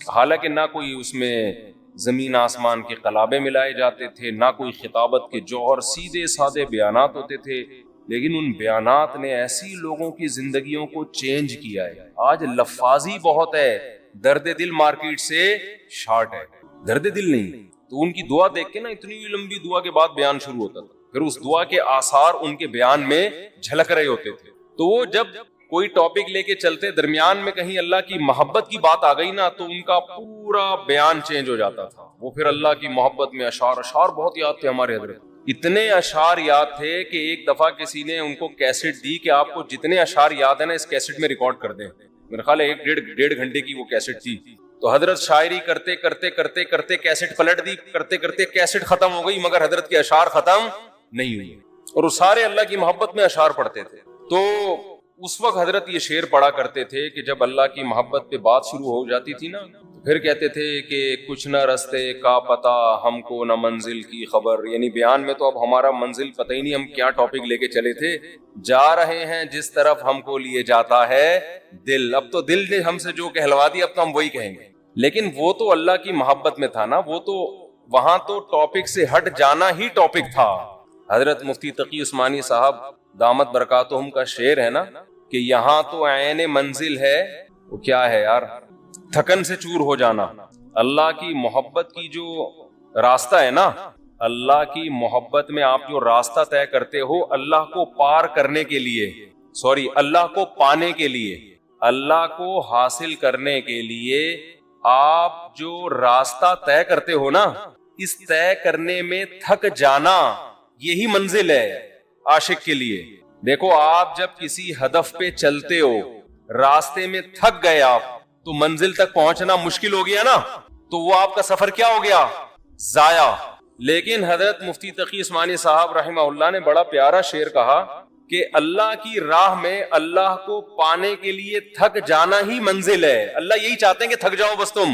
حالانکہ نہ کوئی اس میں زمین آسمان کے قلابے ملائے جاتے تھے, نہ کوئی خطابت کے جوہر, سیدھے سادے بیانات ہوتے تھے. لیکن ان بیانات نے ایسی لوگوں کی زندگیوں کو چینج کیا ہے. آج لفاظی بہت ہے, درد دل مارکیٹ سے شارٹ ہے, درد دل نہیں. تو ان کی دعا دیکھ کے نا اتنی لمبی دعا کے بعد بیان شروع ہوتا تھا, پھر اس دعا کے آثار ان کے بیان میں جھلک رہے ہوتے تھے. تو وہ جب کوئی ٹاپک لے کے چلتے, درمیان میں کہیں اللہ کی محبت کی بات آ گئی نا تو ان کا پورا بیان چینج ہو جاتا تھا. وہ پھر اللہ کی محبت میں اشعار بہت یاد تھے ہمارے حضرت. اتنے اشعار یاد تھے کہ ایک دفعہ کسی نے ان کو کیسٹ دی کہ آپ کو جتنے اشعار یاد ہیں نا اس کیسٹ میں ریکارڈ کر دیں. میرے خیال ہے 1.5 گھنٹے کی وہ کیسٹ تھی. تو حضرت شاعری کرتے کرتے کرتے کرتے کیسٹ پلٹ دی, کرتے کرتے کیسٹ ختم ہو گئی مگر حضرت کے اشعار ختم نہیں ہوئے. اور وہ سارے اللہ کی محبت میں اشعار پڑھتے تھے. تو اس وقت حضرت یہ شعر پڑھا کرتے تھے کہ جب اللہ کی محبت پہ بات شروع ہو جاتی تھی نا پھر کہتے تھے کہ کچھ نہ رستے کا پتہ ہم کو نہ منزل کی خبر. یعنی بیان میں تو اب ہمارا منزل پتہ ہی نہیں, ہم کیا ٹاپک لے کے چلے تھے. جا رہے ہیں جس طرف ہم کو لیے جاتا ہے دل. اب تو دل نے ہم سے جو کہلوا دی اب تو ہم وہی کہیں گے. لیکن وہ تو اللہ کی محبت میں تھا نا, وہ تو وہاں تو ٹاپک سے ہٹ جانا ہی ٹاپک تھا. حضرت مفتی تقی عثمانی صاحب دامت برکاتہم کا شعر ہے نا کہ یہاں تو عین منزل ہے, وہ کیا ہے یار, تھکن سے چور ہو جانا. اللہ کی محبت کی جو راستہ ہے نا, اللہ کی محبت میں آپ جو راستہ طے کرتے ہو اللہ کو پار کرنے کے لیے, اللہ کو پانے کے لیے, اللہ کو حاصل کرنے کے لیے آپ جو راستہ طے کرتے ہو نا, اس طے کرنے میں تھک جانا یہی منزل ہے عاشق کے لیے. دیکھو آپ جب کسی ہدف پہ چلتے ہو, راستے میں تھک گئے آپ, تو منزل تک پہنچنا مشکل ہو گیا نا, تو وہ آپ کا سفر کیا ہو گیا, ضائع. لیکن حضرت مفتی تقی عثمانی صاحب رحمہ اللہ نے بڑا پیارا شعر کہا کہ اللہ کی راہ میں اللہ کو پانے کے لیے تھک جانا ہی منزل ہے. اللہ یہی چاہتے ہیں کہ تھک جاؤ بس, تم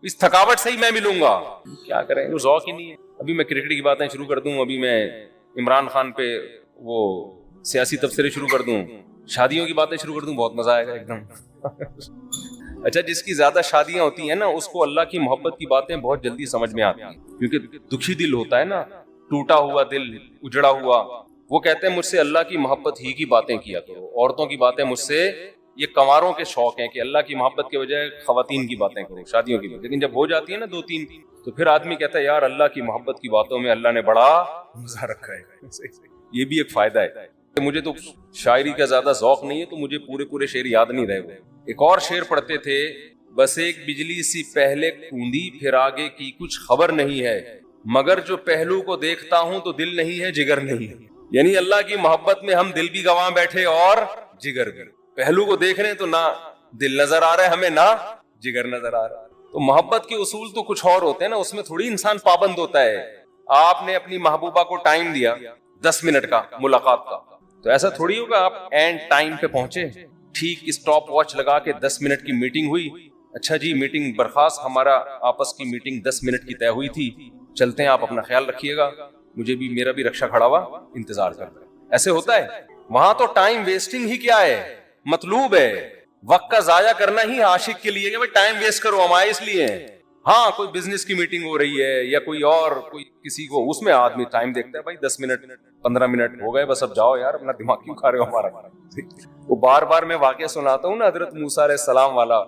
اس تھکاوٹ سے ہی میں ملوں گا. کیا کریں, وہ ذوق ہی نہیں ہے. ابھی میں کرکٹ کی باتیں شروع کر دوں, ابھی میں عمران خان پہ وہ سیاسی تبصرے شروع کر دوں, شادیوں کی باتیں شروع کر دوں, بہت مزہ آئے گا ایک دم. اچھا, جس کی زیادہ شادیاں ہوتی ہیں نا اس کو اللہ کی محبت کی باتیں بہت جلدی سمجھ میں آتی ہیں, کیونکہ دکھی دل ہوتا ہے نا, ٹوٹا ہوا دل, اجڑا ہوا. وہ کہتے ہیں مجھ سے اللہ کی محبت ہی کی باتیں کیا کرو, عورتوں کی باتیں مجھ سے, یہ کنواروں کے شوق ہیں کہ اللہ کی محبت کے بجائے خواتین کی باتیں کرو, شادیوں کی. لیکن جب ہو جاتی ہے نا 2-3, تو پھر آدمی کہتا ہے یار اللہ کی محبت کی باتوں میں اللہ نے بڑا مزہ رکھا ہے. یہ بھی ایک فائدہ ہے. مجھے تو شاعری کا زیادہ ذوق نہیں ہے تو مجھے پورے شعر یاد نہیں رہے. ایک اور شعر پڑھتے تھے, بس ایک بجلی سی پہلے کوندی پھر آگے کی کچھ خبر نہیں ہے, مگر جو پہلو کو دیکھتا ہوں تو دل نہیں ہے جگر نہیں ہے. یعنی اللہ کی محبت میں ہم دل بھی گواں بیٹھے اور جگر بھی. پہلو کو دیکھ رہے ہیں تو نہ دل نظر آ رہا ہے ہمیں, نہ جگر نظر آ رہا ہے. تو محبت کے اصول تو کچھ اور ہوتے ہیں نا, اس میں تھوڑی انسان پابند ہوتا ہے. آپ نے اپنی محبوبہ کو ٹائم دیا 10 منٹ کا ملاقات کا, تو ایسا تھوڑی ہوگا آپ اینڈ ٹائم پہ پہنچے, ٹھیک اسٹاپ واچ لگا کے 10 منٹ کی میٹنگ ہوئی, اچھا جی میٹنگ برخاست, ہمارا آپس کی میٹنگ 10 منٹ کی طے ہوئی تھی, چلتے ہیں, آپ اپنا خیال رکھیے گا, مجھے بھی میرا بھی رکشا کھڑا ہوا انتظار کر رہا ہے. ایسے ہوتا ہے. وہاں تو ٹائم ویسٹنگ ہی کیا ہے, مطلوب ہے. وقت کا ضائع کرنا ہی عاشق کے لیے کہ بھائی ٹائم ویسٹ کرو, ہم آئے اس لیے ہیں. ہاں کوئی بزنس کی میٹنگ ہو رہی ہے یا کوئی اور کوئی کسی کو, اس میں آدمی ٹائم دیکھتا ہے, بھائی 10 منٹ 15 منٹ ہو گئے بس, اب جاؤ یار, اپنا دماغ کیوں کھا رہے ہو ہمارا. وہ بار بار میں واقعہ سناتا ہوں نا حضرت موسیٰ علیہ السلام والا.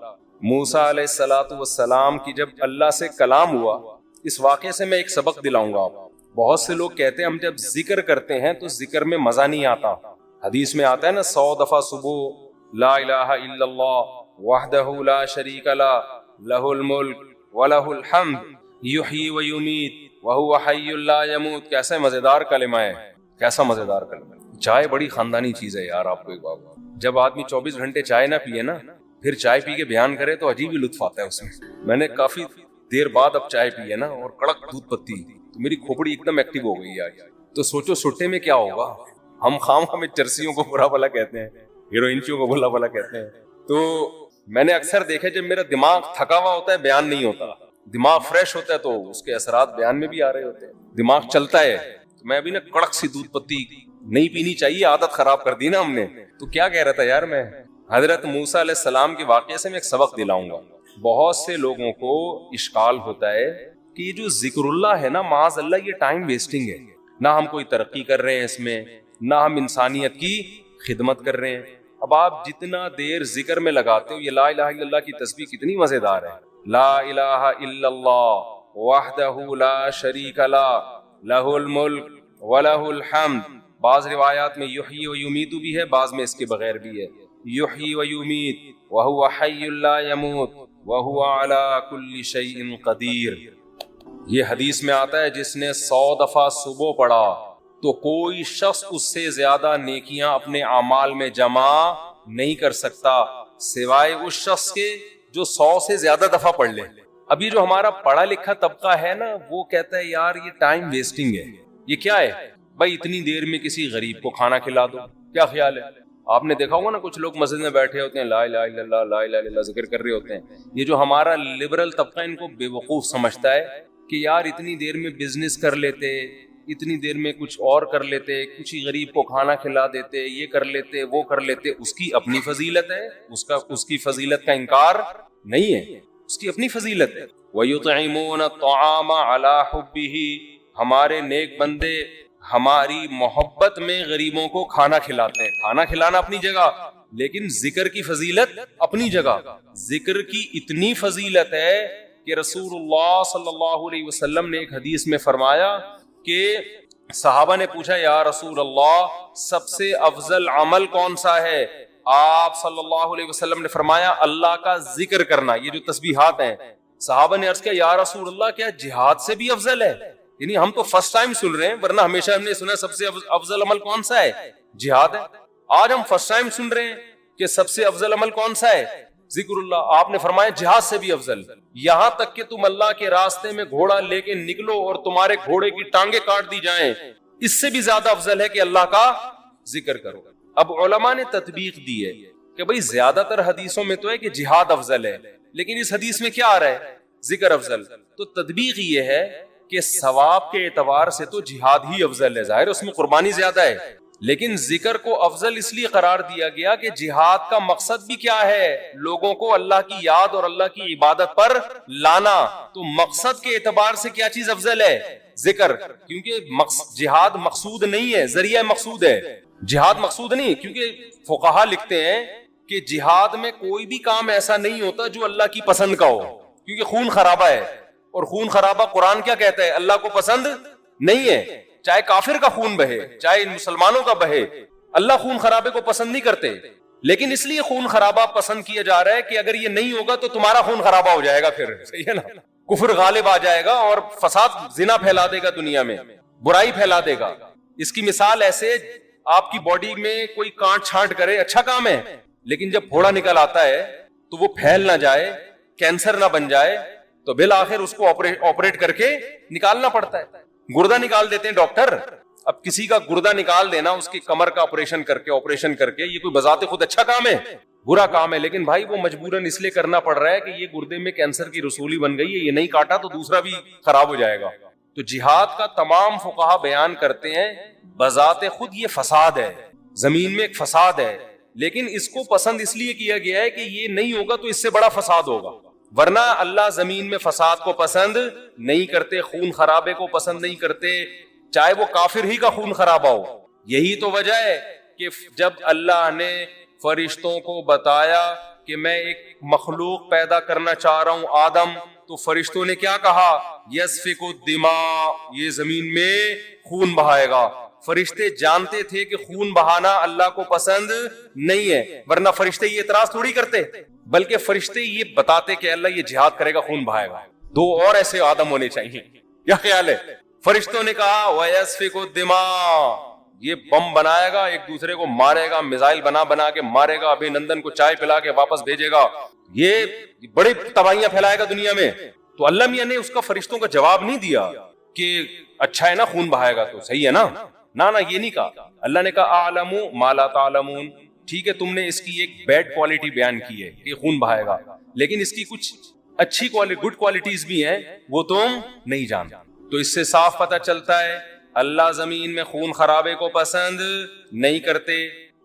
موسیٰ علیہ السلام کی جب اللہ سے کلام ہوا, اس واقعے سے میں ایک سبق دلاؤں گا آپ. بہت سے لوگ کہتے ہیں ہم جب ذکر کرتے ہیں تو ذکر میں مزہ نہیں آتا. حدیث میں آتا ہے نا 100 دفعہ صبح لا الہ الا اللہ وحدہ لا شریک لہ لہ الملک ولہ الحمد یحیی و یمیت وہو حی لا یموت. کیسا مزیدار کلمہ ہے, کیسا مزیدار کلمہ ہے. چائے بڑی خاندانی چیز ہے یار. آپ کو ایک بات, جب آدمی 24 گھنٹے چائے نہ پیے نا, پھر چائے پی کے بیان کرے تو عجیب ہی لطف آتا ہے اس میں. میں نے کافی دیر بعد اب چائے پی ہے نا, اور کڑک دودھ پتی, تو میری کھوپڑی ایک دم ایکٹیو ہو گئی ہے. تو سوچو سٹے میں کیا ہوگا. ہم ہمیں چرسیوں کو برا بھلا کہتے ہیں, ہیروئنچیوں کو برا بھلا کہتے ہیں. تو میں نے اکثر دیکھا جب میرا دماغ تھکا ہوا ہوتا ہے بیان نہیں ہوتا, دماغ فریش ہوتا ہے تو اس کے اثرات بیان میں بھی آ رہے ہوتے ہیں, دماغ چلتا ہے. تو میں ابھی نا کڑک سی دودھ پتی نہیں پینی چاہیے, عادت خراب کر دی نا ہم نے. تو کیا کہہ رہا تھا یار میں, حضرت موسیٰ علیہ السلام کے واقعے سے میں ایک سبق دلاؤں گا. بہت سے لوگوں کو اشکال ہوتا ہے کہ یہ جو ذکر اللہ ہے نا, معاذ اللہ یہ ٹائم ویسٹنگ ہے. نہ ہم کوئی ترقی کر رہے ہیں اس میں, نہ ہم انسانیت کی خدمت کر رہے ہیں. اب آپ جتنا دیر ذکر میں لگاتے ہو, یہ لا الہ الا اللہ کی تسبیح کتنی مزیدار ہے. لا الہ الا اللہ وحدہ لا شریک لہ لہ الملک ولہ الحمد. بعض روایات میں یحیی و یمیت بھی ہے, بعض میں اس کے بغیر بھی ہے. یحیی و یمیت وہو حی لا یموت وہو علی کل شیء قدیر. یہ حدیث میں آتا ہے جس نے 100 دفعہ صبح پڑھا تو کوئی شخص اس سے زیادہ نیکیاں اپنے اعمال میں جمع نہیں کر سکتا سوائے اس شخص کے جو 100 سے زیادہ دفعہ پڑھ لے. ابھی جو ہمارا پڑھا لکھا طبقہ ہے نا, وہ کہتا ہے یار یہ ٹائم ویسٹنگ ہے. یہ کیا ہے بھائی, اتنی دیر میں کسی غریب کو کھانا کھلا دو, کیا خیال ہے. آپ نے دیکھا ہوگا نا کچھ لوگ مسجد میں بیٹھے ہوتے ہیں, لا الہ الا اللہ لا الہ الا اللہ ذکر کر رہے ہوتے ہیں. یہ جو ہمارا لبرل طبقہ ان کو بے وقوف سمجھتا ہے کہ یار اتنی دیر میں بزنس کر لیتے, اتنی دیر میں کچھ اور کر لیتے, کسی غریب کو کھانا کھلا دیتے, یہ کر لیتے وہ کر لیتے. اس کی اپنی فضیلت ہے, اس کی فضیلت کا انکار نہیں ہے. اس کی اپنی فضیلت ہے. وَيُطْعِمُونَ الطَّعَامَ عَلَى حُبِّهِ, ہمارے نیک بندے ہماری محبت میں غریبوں کو کھانا کھلاتے ہیں. کھانا کھلانا اپنی جگہ, لیکن ذکر کی فضیلت اپنی جگہ. ذکر کی اتنی فضیلت ہے کہ رسول اللہ صلی اللہ علیہ وسلم نے ایک حدیث میں فرمایا کہ صحابہ نے پوچھا یا رسول اللہ سب سے افضل عمل کون سا ہے؟ آپ صلی اللہ علیہ وسلم نے فرمایا اللہ کا ذکر کرنا. یہ جو تسبیحات ہیں, صحابہ نے عرض کیا یا رسول اللہ کیا جہاد سے بھی افضل ہے؟ یعنی ہم تو فرسٹ ٹائم سن رہے ہیں, ورنہ ہمیشہ ہم نے سنا سب سے افضل عمل کون سا ہے؟ جہاد ہے. آج ہم فرسٹ ٹائم سن رہے ہیں کہ سب سے افضل عمل کون سا ہے؟ ذکر اللہ. آپ نے فرمایا جہاد سے بھی افضل. یہاں تک کہ تم اللہ کے راستے میں گھوڑا لے کے نکلو اور تمہارے گھوڑے کی ٹانگیں کاٹ دی جائیں, اس سے بھی زیادہ افضل ہے کہ اللہ کا ذکر کرو. اب علماء نے تطبیق دی ہے کہ بھئی زیادہ تر حدیثوں میں تو ہے کہ جہاد افضل ہے, لیکن اس حدیث میں کیا آ رہا ہے؟ ذکر افضل. تو تطبیق یہ ہے کہ ثواب کے اعتبار سے تو جہاد ہی افضل ہے, ظاہر اس میں قربانی زیادہ ہے, لیکن ذکر کو افضل اس لیے قرار دیا گیا کہ جہاد کا مقصد بھی کیا ہے؟ لوگوں کو اللہ کی یاد اور اللہ کی عبادت پر لانا. تو مقصد کے اعتبار سے کیا چیز افضل ہے؟ ذکر. کیونکہ جہاد مقصود نہیں ہے, ذریعہ مقصود ہے. جہاد مقصود نہیں, کیونکہ فقہا لکھتے ہیں کہ جہاد میں کوئی بھی کام ایسا نہیں ہوتا جو اللہ کی پسند کا ہو, کیونکہ خون خرابہ ہے, اور خون خرابہ قرآن کیا کہتا ہے؟ اللہ کو پسند نہیں ہے. چاہے کافر کا خون بہے, چاہے مسلمانوں کا بہے, اللہ خون خرابے کو پسند نہیں کرتے. لیکن اس لیے خون خرابہ پسند کیا جا رہا ہے کہ اگر یہ نہیں ہوگا تو تمہارا خون خرابہ ہو جائے گا, پھر صحیح ہے نا, کفر غالب آ جائے گا اور فساد زنا پھیلا دے گا, دنیا میں برائی پھیلا دے گا. اس کی مثال ایسے, آپ کی باڈی میں کوئی کانٹ چھانٹ کرے, اچھا کام ہے, لیکن جب پھوڑا نکل آتا ہے تو وہ پھیل نہ جائے, کینسر نہ بن جائے, تو بالآخر اس کو آپریٹ کر کے نکالنا پڑتا ہے. گردہ نکال دیتے ہیں ڈاکٹر. اب کسی کا گردہ نکال دینا, اس کی کمر کا آپریشن کر کے, یہ کوئی بذات خود اچھا کام ہے؟ برا کام ہے. لیکن بھائی وہ مجبوراً اس لیے کرنا پڑ رہا ہے کہ یہ گردے میں کینسر کی رسولی بن گئی ہے, یہ نہیں کاٹا تو دوسرا بھی خراب ہو جائے گا. تو جہاد کا تمام فقہا بیان کرتے ہیں بذات خود یہ فساد ہے, زمین میں ایک فساد ہے, لیکن اس کو پسند اس لیے کیا گیا ہے کہ یہ نہیں ہوگا تو اس سے بڑا فساد ہوگا. ورنہ اللہ زمین میں فساد کو پسند نہیں کرتے, خون خرابے کو پسند نہیں کرتے, چاہے وہ کافر ہی کا خون خرابہ ہو. یہی تو وجہ ہے کہ جب اللہ نے فرشتوں کو بتایا کہ میں ایک مخلوق پیدا کرنا چاہ رہا ہوں آدم, تو فرشتوں نے کیا کہا؟ یسفک الدماء, یہ زمین میں خون بہائے گا. فرشتے جانتے تھے کہ خون بہانا اللہ کو پسند نہیں ہے, ورنہ فرشتے یہ اعتراض تھوڑی کرتے, بلکہ فرشتے یہ بتاتے کہ اللہ یہ جہاد کرے گا, خون بہائے گا. دو اور ایسے آدم ہونے چاہیے. کیا خیال ہے؟ فرشتوں نے کہا وَيَسْفِكُ الدِّمَاء, یہ بم بنائے گا, ایک دوسرے کو مارے گا, میزائل بنا کے مارے گا, ابھی نندن کو چائے پلا کے واپس بھیجے گا, یہ بڑے تباہیاں پھیلائے گا دنیا میں. تو اللہ میاں نے اس کا فرشتوں کا جواب نہیں دیا کہ اچھا ہے نا خون بہائے گا تو صحیح ہے نا, نہ یہ نہیں کہا. اللہ نے کہا اعلم ما لا تعلمون, ٹھیک ہے تم نے اس کی ایک بیڈ کوالٹی بیان کی ہے کہ خون بہائے گا, لیکن اس کی کچھ اچھی گڈ کوالٹیز بھی ہیں وہ تم نہیں جانتے. تو اس سے صاف پتہ چلتا ہے اللہ زمین میں خون خرابے کو پسند نہیں کرتے,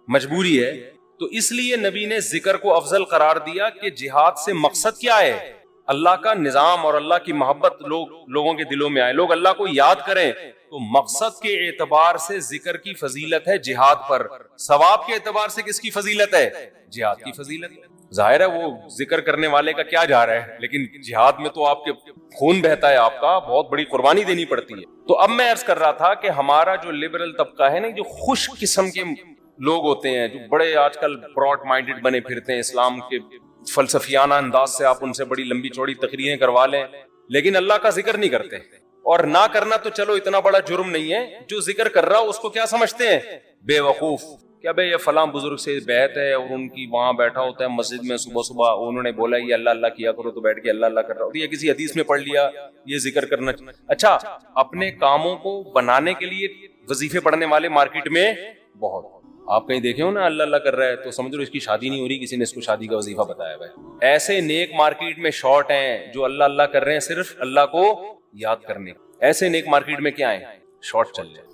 مجبوری ہے. تو اس لیے نبی نے ذکر کو افضل قرار دیا کہ جہاد سے مقصد کیا ہے؟ اللہ کا نظام اور اللہ کی محبت لوگوں کے دلوں میں آئے, لوگ اللہ کو یاد کریں. تو مقصد کے اعتبار سے ذکر کی فضیلت ہے جہاد پر, ثواب کے اعتبار سے کس کی فضیلت ہے؟ جہاد کی فضیلت. ظاہر ہے وہ ذکر کرنے والے کا کیا جا رہا ہے, لیکن جہاد میں تو آپ کے خون بہتا ہے, آپ کا بہت بڑی قربانی دینی پڑتی ہے. تو اب میں عرض کر رہا تھا کہ ہمارا جو لبرل طبقہ ہے نا, جو خوش قسم کے لوگ ہوتے ہیں, جو بڑے آج کل براڈ مائنڈڈ بنے پھرتے ہیں, اسلام کے فلسفیانہ انداز سے آپ ان سے بڑی لمبی چوڑی تقریریں کروا لیں, لیکن اللہ کا ذکر نہیں کرتے. اور نہ کرنا تو چلو اتنا بڑا جرم نہیں ہے, جو ذکر کر رہا اس کو کیا سمجھتے ہیں؟ بے وقوف. کیا بھائی یہ فلاں بزرگ سے بیعت ہے اور ان کی وہاں بیٹھا ہوتا ہے مسجد میں, صبح صبح انہوں نے بولا یہ اللہ اللہ کیا کرو تو بیٹھ کے اللہ اللہ کر رہا ہوتا ہے, یا کسی حدیث میں پڑھ لیا یہ ذکر کرنا. اچھا, اپنے کاموں کو بنانے کے لیے وظیفے پڑھنے والے مارکیٹ میں بہت, آپ کہیں دیکھے ہو نا اللہ اللہ کر رہا ہے تو سمجھ لو اس کی شادی نہیں ہو رہی, کسی نے اس کو شادی کا وظیفہ بتایا ہوا ہے. ایسے نیک مارکیٹ میں شارٹ ہیں جو اللہ اللہ کر رہے ہیں صرف اللہ کو یاد کرنے, ایسے نیک مارکیٹ میں کیا ہیں؟ شارٹ چل رہے.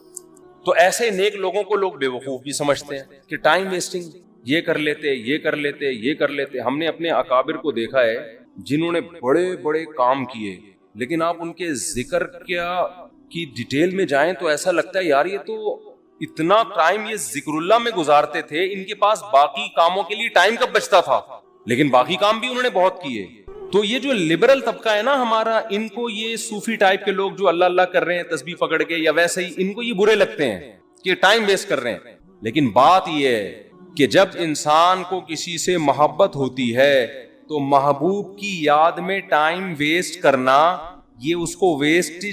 تو ایسے نیک لوگوں کو لوگ بے وقوف بھی سمجھتے ہیں کہ ٹائم ویسٹنگ, یہ کر لیتے یہ کر لیتے یہ کر لیتے. ہم نے اپنے اکابر کو دیکھا ہے جنہوں نے بڑے بڑے کام کیے، لیکن آپ ان کے ذکر کی ڈیٹیل میں جائیں تو ایسا لگتا ہے یار یہ تو اتنا ٹائم یہ ذکر اللہ میں گزارتے تھے، ان کے پاس باقی کاموں کے لیے ٹائم کب بچتا تھا؟ لیکن باقی کام بھی انہوں نے بہت کیے. تو یہ جو لبرل طبقہ ہے نا ہمارا، ان کو یہ صوفی ٹائپ کے لوگ جو اللہ اللہ کر رہے ہیں تسبیح پکڑ کے یا ویسے ہی، ان کو یہ برے لگتے ہیں کہ ٹائم ویسٹ کر رہے ہیں. لیکن بات یہ ہے کہ جب انسان کو کسی سے محبت ہوتی ہے تو محبوب کی یاد میں ٹائم ویسٹ کرنا، یہ اس کو ویسٹ